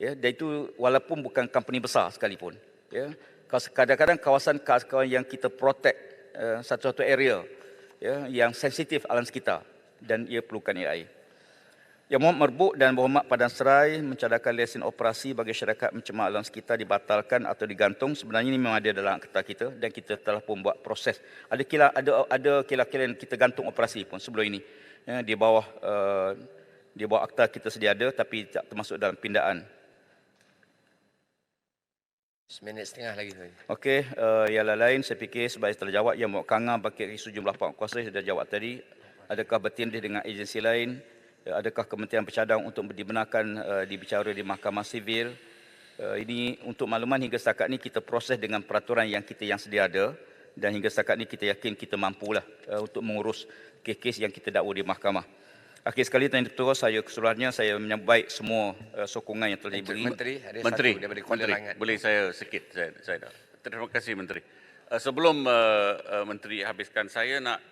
Ya, dan itu walaupun bukan company besar sekalipun. Ya, kadang-kadang kawasan yang kita protect satu-satu area, ya, yang sensitif alam sekitar dan ia perlukan EIA. Yang Mohd Merbuk dan Berhormat Padan Serai mencadangkan lesen operasi bagi syarikat pencemar alam sekitar dibatalkan atau digantung. Sebenarnya ini memang ada dalam akta kita dan kita telah pun buat proses. Ada kila-kila yang kita gantung operasi pun sebelum ini. Ya, di bawah akta kita sedia ada tapi tak termasuk dalam pindaan. 1.5 minit lagi. Okey, yang lain saya fikir sebagai terjawab yang Mohd Kanga bagi sejumlah pak kuasa sudah jawab tadi. Adakah bertindih dengan agensi lain? Adakah Kementerian Bercadang untuk dibenarkan dibicara di Mahkamah Sivil? Ini untuk makluman hingga setakat ini kita proses dengan peraturan yang sedia ada dan hingga setakat ini kita yakin kita mampulah untuk mengurus kes-kes yang kita dakwa di mahkamah. Akhir sekali Tuan Ketua, saya keseluruhannya saya menyambut baik semua sokongan yang telah diberi. Menteri, ada satu daripada Kuala Langat. Boleh saya sikit? Terima kasih Menteri. Sebelum Menteri habiskan, saya nak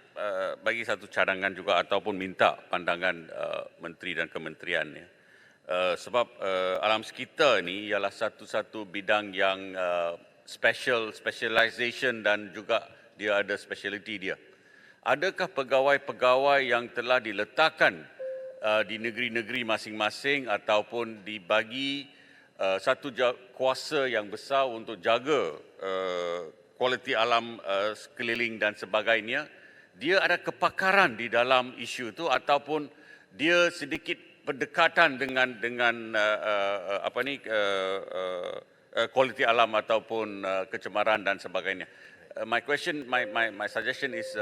bagi satu cadangan juga ataupun minta pandangan Menteri dan Kementerian. Sebab alam sekitar ni ialah satu-satu bidang yang specialization dan juga dia ada speciality dia. Adakah pegawai-pegawai yang telah diletakkan di negeri-negeri masing-masing ataupun dibagi satu kuasa yang besar untuk jaga kualiti alam sekeliling dan sebagainya, dia ada kepakaran di dalam isu itu ataupun dia sedikit berdekatan dengan kualiti alam ataupun kecemaran dan sebagainya. My suggestion is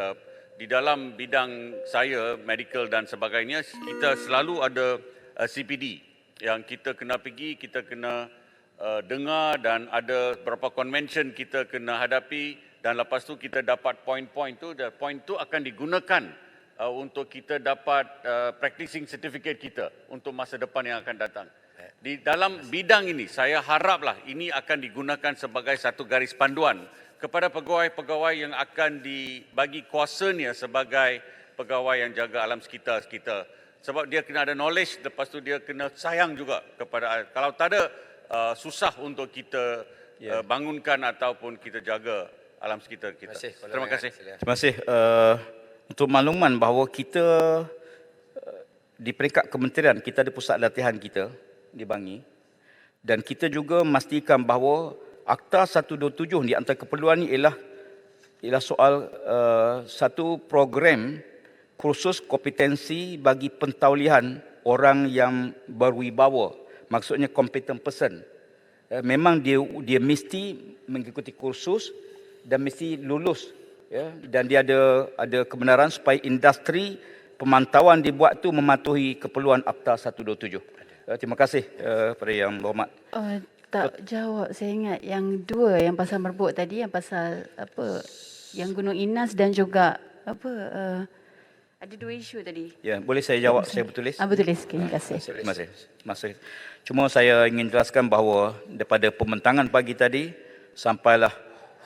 di dalam bidang saya medical dan sebagainya, kita selalu ada CPD yang kita kena pergi, kita kena dengar dan ada beberapa convention kita kena hadapi dan lepas tu kita dapat point-point tu, dan point tu akan digunakan untuk kita dapat practicing certificate kita untuk masa depan yang akan datang. Di dalam bidang ini, saya haraplah ini akan digunakan sebagai satu garis panduan kepada pegawai-pegawai yang akan dibagi kuasanya sebagai pegawai yang jaga alam sekitar kita. Sebab dia kena ada knowledge, lepas tu dia kena sayang juga kepada, kalau tak ada, susah untuk kita bangunkan ataupun kita jaga alam sekitar kita. Terima kasih. Terima kasih. Untuk makluman bahawa kita di peringkat kementerian, kita ada pusat latihan kita di Bangi dan kita juga memastikan bahawa Akta 127 di antara keperluan ini ialah soal satu program kursus kompetensi bagi pentaulihan orang yang berwibawa, maksudnya competent person. Memang dia mesti mengikuti kursus dan mesti lulus, ya, dan dia ada kebenaran supaya industri pemantauan dibuat tu mematuhi keperluan Akta 127. Terima kasih kepada Yang Berhormat. Tak jawab, saya ingat yang dua yang pasal Merbuk tadi, yang pasal apa, yang Gunung Inas dan juga apa, ada dua isu tadi. Ya, boleh saya jawab, saya bertulis? Bertulis, terima kasih. Terima kasih. Cuma saya ingin jelaskan bahawa daripada pembentangan pagi tadi sampailah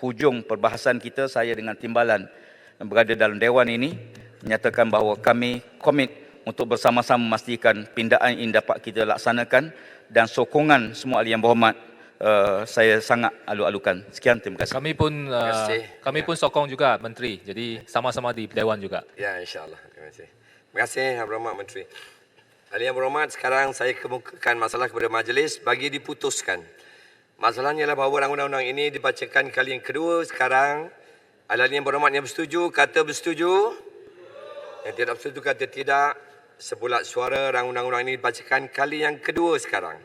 hujung perbahasan kita, saya dengan timbalan yang berada dalam Dewan ini menyatakan bahawa kami komit untuk bersama-sama memastikan pindaan ini dapat kita laksanakan dan sokongan semua ahli yang berhormat saya sangat alu-alukan. Sekian, terima kasih. Kami pun sokong juga Menteri. Jadi sama-sama di Dewan juga. Ya, insya-Allah. Terima kasih. Terima kasih Yang Berhormat Menteri. Ahli Yang Berhormat, sekarang saya kemukakan masalah kepada majlis bagi diputuskan. Masalahnya ialah bahawa undang-undang ini dibacakan kali yang kedua sekarang. Ahli Yang Berhormat yang bersetuju kata bersetuju. Yang tidak bersetuju kata tidak. Sebulat suara, undang-undang ini dibacakan kali yang kedua sekarang.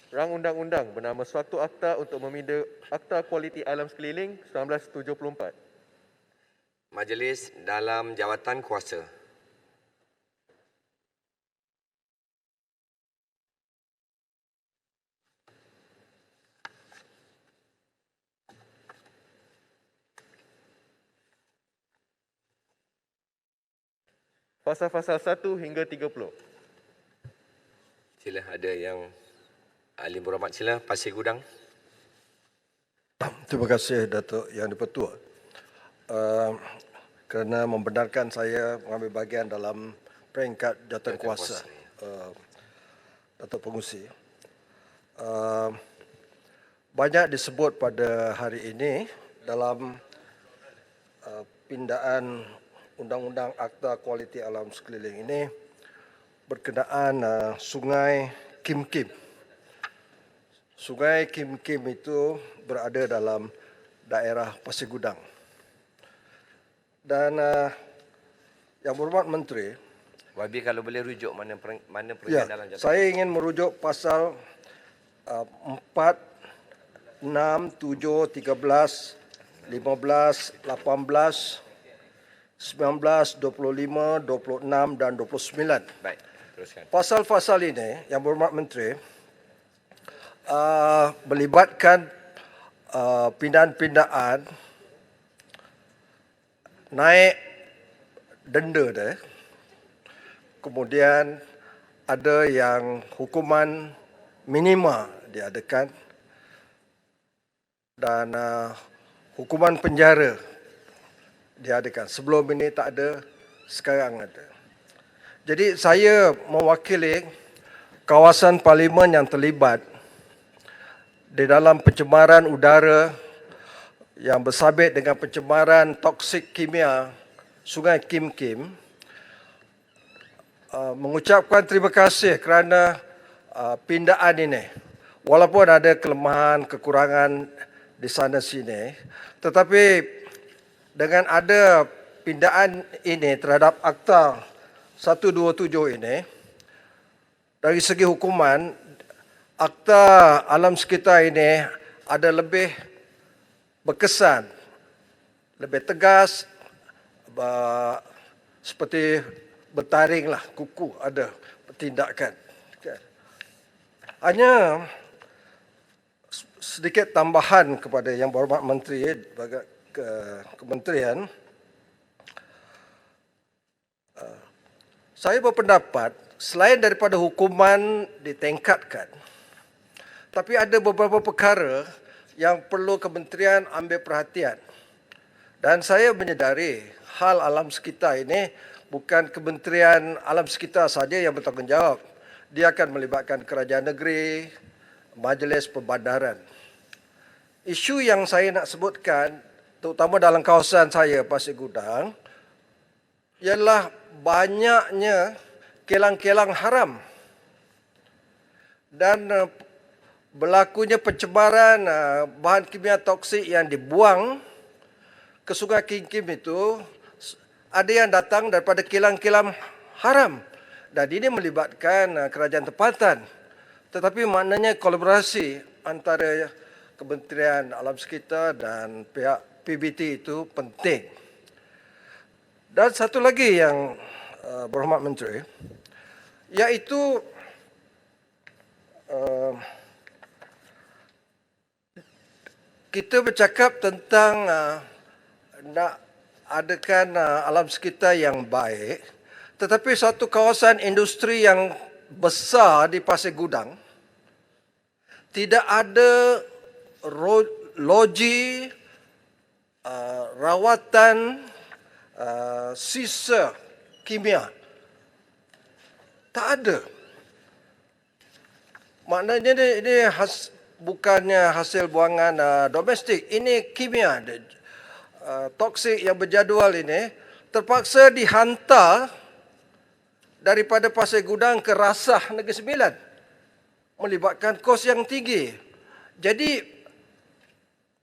Rang undang-undang bernama Suatu Akta untuk meminda Akta Kualiti Alam Sekeliling 1974. Majlis dalam jawatan kuasa. Pasal-pasal 1 hingga 30. Sila, ada yang ahli berhormat, sila Pasir Gudang. Terima kasih Datuk Yang di-Pertua kerana membenarkan saya mengambil bahagian dalam peringkat jawatan kuasa Datuk Pengurusi. Banyak disebut pada hari ini dalam pindaan Undang-Undang Akta Kualiti Alam Sekeliling ini berkenaan Sungai Kim Kim. Sungai Kim Kim itu berada dalam daerah Pasir Gudang. Dan Yang Berhormat Menteri, Wabi kalau boleh rujuk mana ya, peringkat dalam jabatan. saya ingin merujuk pasal 4, 6, 7, 13, 15, 18, 19, 25, 26 dan 29. Baik, teruskan. Pasal-pasal ini, Yang Berhormat Menteri, melibatkan pindaan-pindaan naik denda dia. Kemudian ada yang hukuman minima diadakan dan hukuman penjara diadakan. Sebelum ini tak ada, sekarang ada. Jadi saya mewakili kawasan parlimen yang terlibat di dalam pencemaran udara yang bersabit dengan pencemaran toksik kimia Sungai Kim Kim, mengucapkan terima kasih kerana pindaan ini. Walaupun ada kelemahan, kekurangan di sana sini, tetapi dengan ada pindaan ini terhadap Akta 127 ini, dari segi hukuman, Akta Alam Sekitar ini ada lebih berkesan, lebih tegas, seperti bertaringlah, kuku ada tindakan. Hanya sedikit tambahan kepada Yang Berhormat Menteri bagi kementerian, saya berpendapat selain daripada hukuman ditingkatkan, tapi ada beberapa perkara yang perlu kementerian ambil perhatian. Dan saya menyedari hal alam sekitar ini bukan Kementerian Alam Sekitar saja yang bertanggungjawab. Dia akan melibatkan kerajaan negeri, majlis perbandaran. Isu yang saya nak sebutkan, terutama dalam kawasan saya, Pasir Gudang, ialah banyaknya kilang-kilang haram dan berlakunya pencemaran bahan kimia toksik yang dibuang ke Sungai Kim Kim itu, ada yang datang daripada kilang-kilang haram dan ini melibatkan kerajaan tempatan. Tetapi maknanya kolaborasi antara Kementerian Alam Sekitar dan pihak PBT itu penting. Dan satu lagi yang Berhormat Menteri, iaitu kita bercakap tentang nak adakan alam sekitar yang baik, tetapi satu kawasan industri yang besar di Pasir Gudang tidak ada loji rawatan sisa kimia. Tak ada. Maknanya ini bukannya hasil buangan domestik, ini kimia toksik yang berjadual ini terpaksa dihantar daripada Pasir Gudang ke Rasah Negeri Sembilan, melibatkan kos yang tinggi. Jadi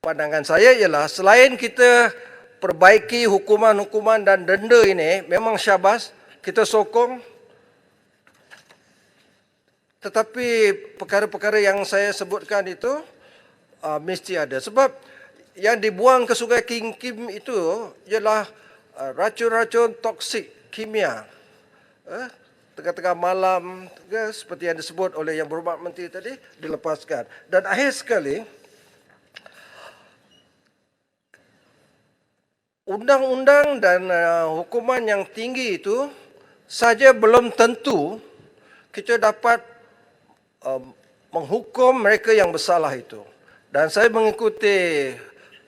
pandangan saya ialah selain kita perbaiki hukuman-hukuman dan denda ini, memang syabas kita sokong, tetapi perkara-perkara yang saya sebutkan itu mesti ada. Sebab yang dibuang ke Sungai Kim Kim itu ialah racun-racun toksik kimia. Tengah-tengah malam, seperti yang disebut oleh Yang Berhormat Menteri tadi, dilepaskan. Dan akhir sekali, undang-undang dan hukuman yang tinggi itu saja belum tentu kita dapat menghukum mereka yang bersalah itu. Dan saya mengikuti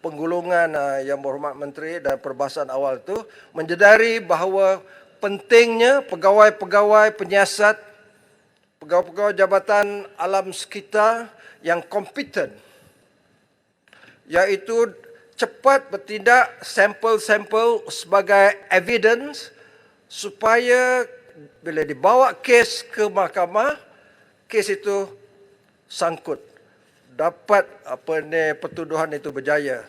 penggulungan Yang Berhormat Menteri dan perbahasan awal itu, menyedari bahawa pentingnya pegawai-pegawai penyiasat, pegawai-pegawai Jabatan Alam Sekitar yang kompeten, iaitu cepat bertindak sampel-sampel sebagai evidence supaya bila dibawa kes ke mahkamah, kes itu sangkut. Dapat pertuduhan itu berjaya.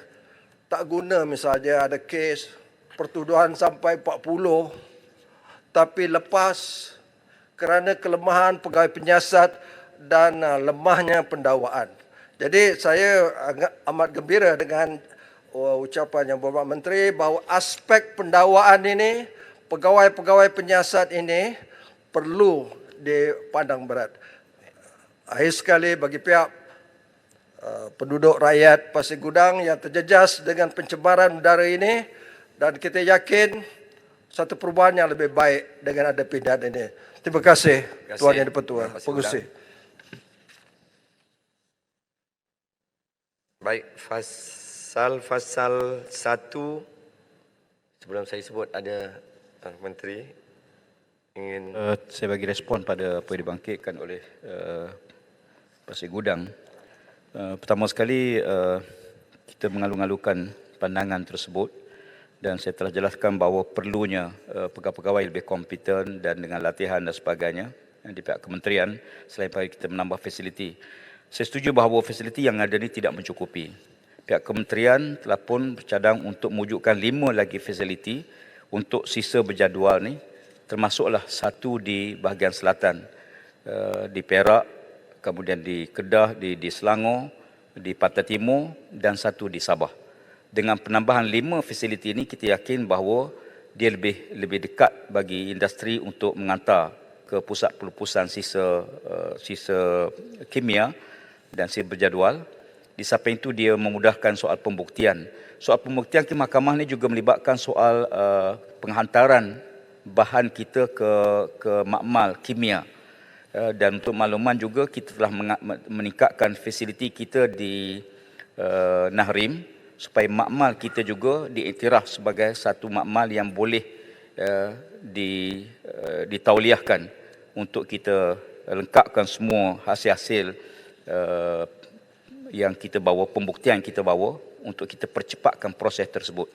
Tak guna misalnya ada kes pertuduhan sampai 40, tapi lepas kerana kelemahan pegawai penyiasat dan lemahnya pendakwaan. Jadi saya amat gembira dengan ucapan Yang Berhormat Menteri bahawa aspek pendakwaan ini, pegawai-pegawai penyiasat ini perlu dipandang berat. Akhir sekali bagi pihak penduduk rakyat Pasir Gudang yang terjejas dengan pencemaran udara ini, dan kita yakin satu perubahan yang lebih baik dengan ada pindahan ini. Terima kasih Tuan Yang di-Pertua. Pengurusi. Baik, fasal 1 sebelum saya sebut ada Menteri ingin saya bagi respon pada apa yang dibangkitkan oleh Pasir Gudang. Pertama sekali kita mengalu-alukan pandangan tersebut dan saya telah jelaskan bahawa perlunya pegawai-pegawai lebih kompeten dan dengan latihan dan sebagainya di pihak kementerian selain pada kita menambah fasiliti. Saya setuju bahawa fasiliti yang ada ini tidak mencukupi. Pihak kementerian telah pun bercadang untuk mewujudkan 5 lagi fasiliti untuk sisa berjadual ni, termasuklah 1 di bahagian selatan, di Perak, kemudian di Kedah, di Selangor, di Pantai Timur dan 1 di Sabah. Dengan penambahan 5 fasiliti ini, kita yakin bahawa dia lebih dekat bagi industri untuk mengantar ke pusat pelupusan sisa kimia dan sisa berjadual. Di samping itu dia memudahkan soal pembuktian. Soal pembuktian ke mahkamah ini juga melibatkan soal penghantaran bahan kita ke makmal kimia. Dan untuk makluman juga kita telah meningkatkan fasiliti kita di Nahrim supaya makmal kita juga diiktiraf sebagai satu makmal yang boleh ditauliahkan untuk kita lengkapkan semua hasil-hasil yang kita bawa, pembuktian yang kita bawa untuk kita percepatkan proses tersebut.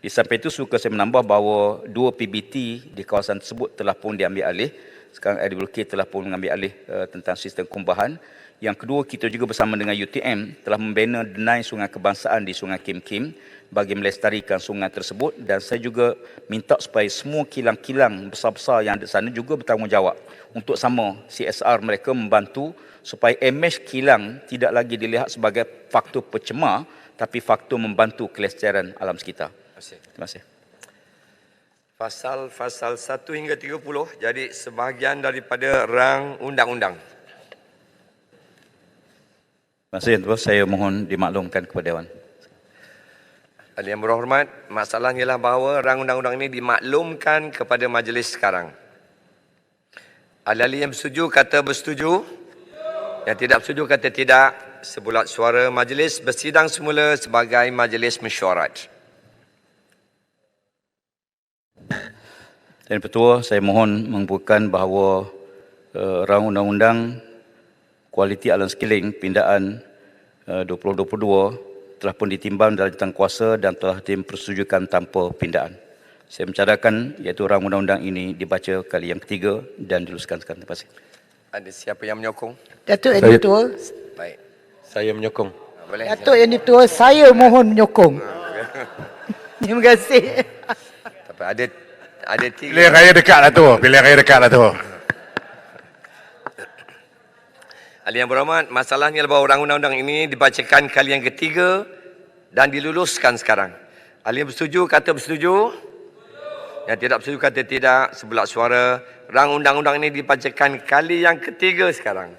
Di samping itu suka saya menambah bahawa 2 PBT di kawasan tersebut telah pun diambil alih. Sekarang AWK telah pun mengambil alih tentang sistem kumbahan. Yang kedua, kita juga bersama dengan UTM telah membina denai sungai kebangsaan di Sungai Kim Kim bagi melestarikan sungai tersebut, dan saya juga minta supaya semua kilang-kilang besar-besar yang ada di sana juga bertanggungjawab untuk sama CSR mereka membantu supaya imej kilang tidak lagi dilihat sebagai faktor pencemar tapi faktor membantu kelestarian alam sekitar. Terima kasih. Fasal 1 hingga 30 jadi sebahagian daripada rang undang-undang. Terima kasih, Tuan. Saya mohon dimaklumkan kepada Dewan. Yang berhormat, masalahnya ialah bahawa rang undang-undang ini dimaklumkan kepada majlis sekarang. Ahli-ahli yang bersetuju kata bersetuju, yang tidak bersetuju kata tidak. Sebulat suara majlis bersidang semula sebagai majlis mesyuarat. Dan Ketua, saya mohon mengumpulkan bahawa rang undang-undang kualiti alam sekeliling pindaan 2022 telah pun ditimbang dalam jawatan dan telah dipersetujukan tanpa pindaan. Saya mencadangkan iaitu rang undang-undang ini dibaca kali yang ketiga dan diluluskan sekarang. Terima kasih. Ada siapa yang menyokong? Datuk Yang di-Pertua. Baik. Saya menyokong. Boleh. Datuk Yang di-Pertua, saya mohon menyokong. Terima kasih. Tapi ada 3. Pilihan raya dekat lah tu. Pilihan raya dekat lah tu. Ahli yang berhormat, masalahnya bahawa rang undang-undang ini dibacakan kali yang ketiga dan diluluskan sekarang. Ahli yang bersetuju kata bersetuju. Yang tidak bersetuju kata tidak. Sebulat suara. Rang undang-undang ini dibacakan kali yang ketiga sekarang.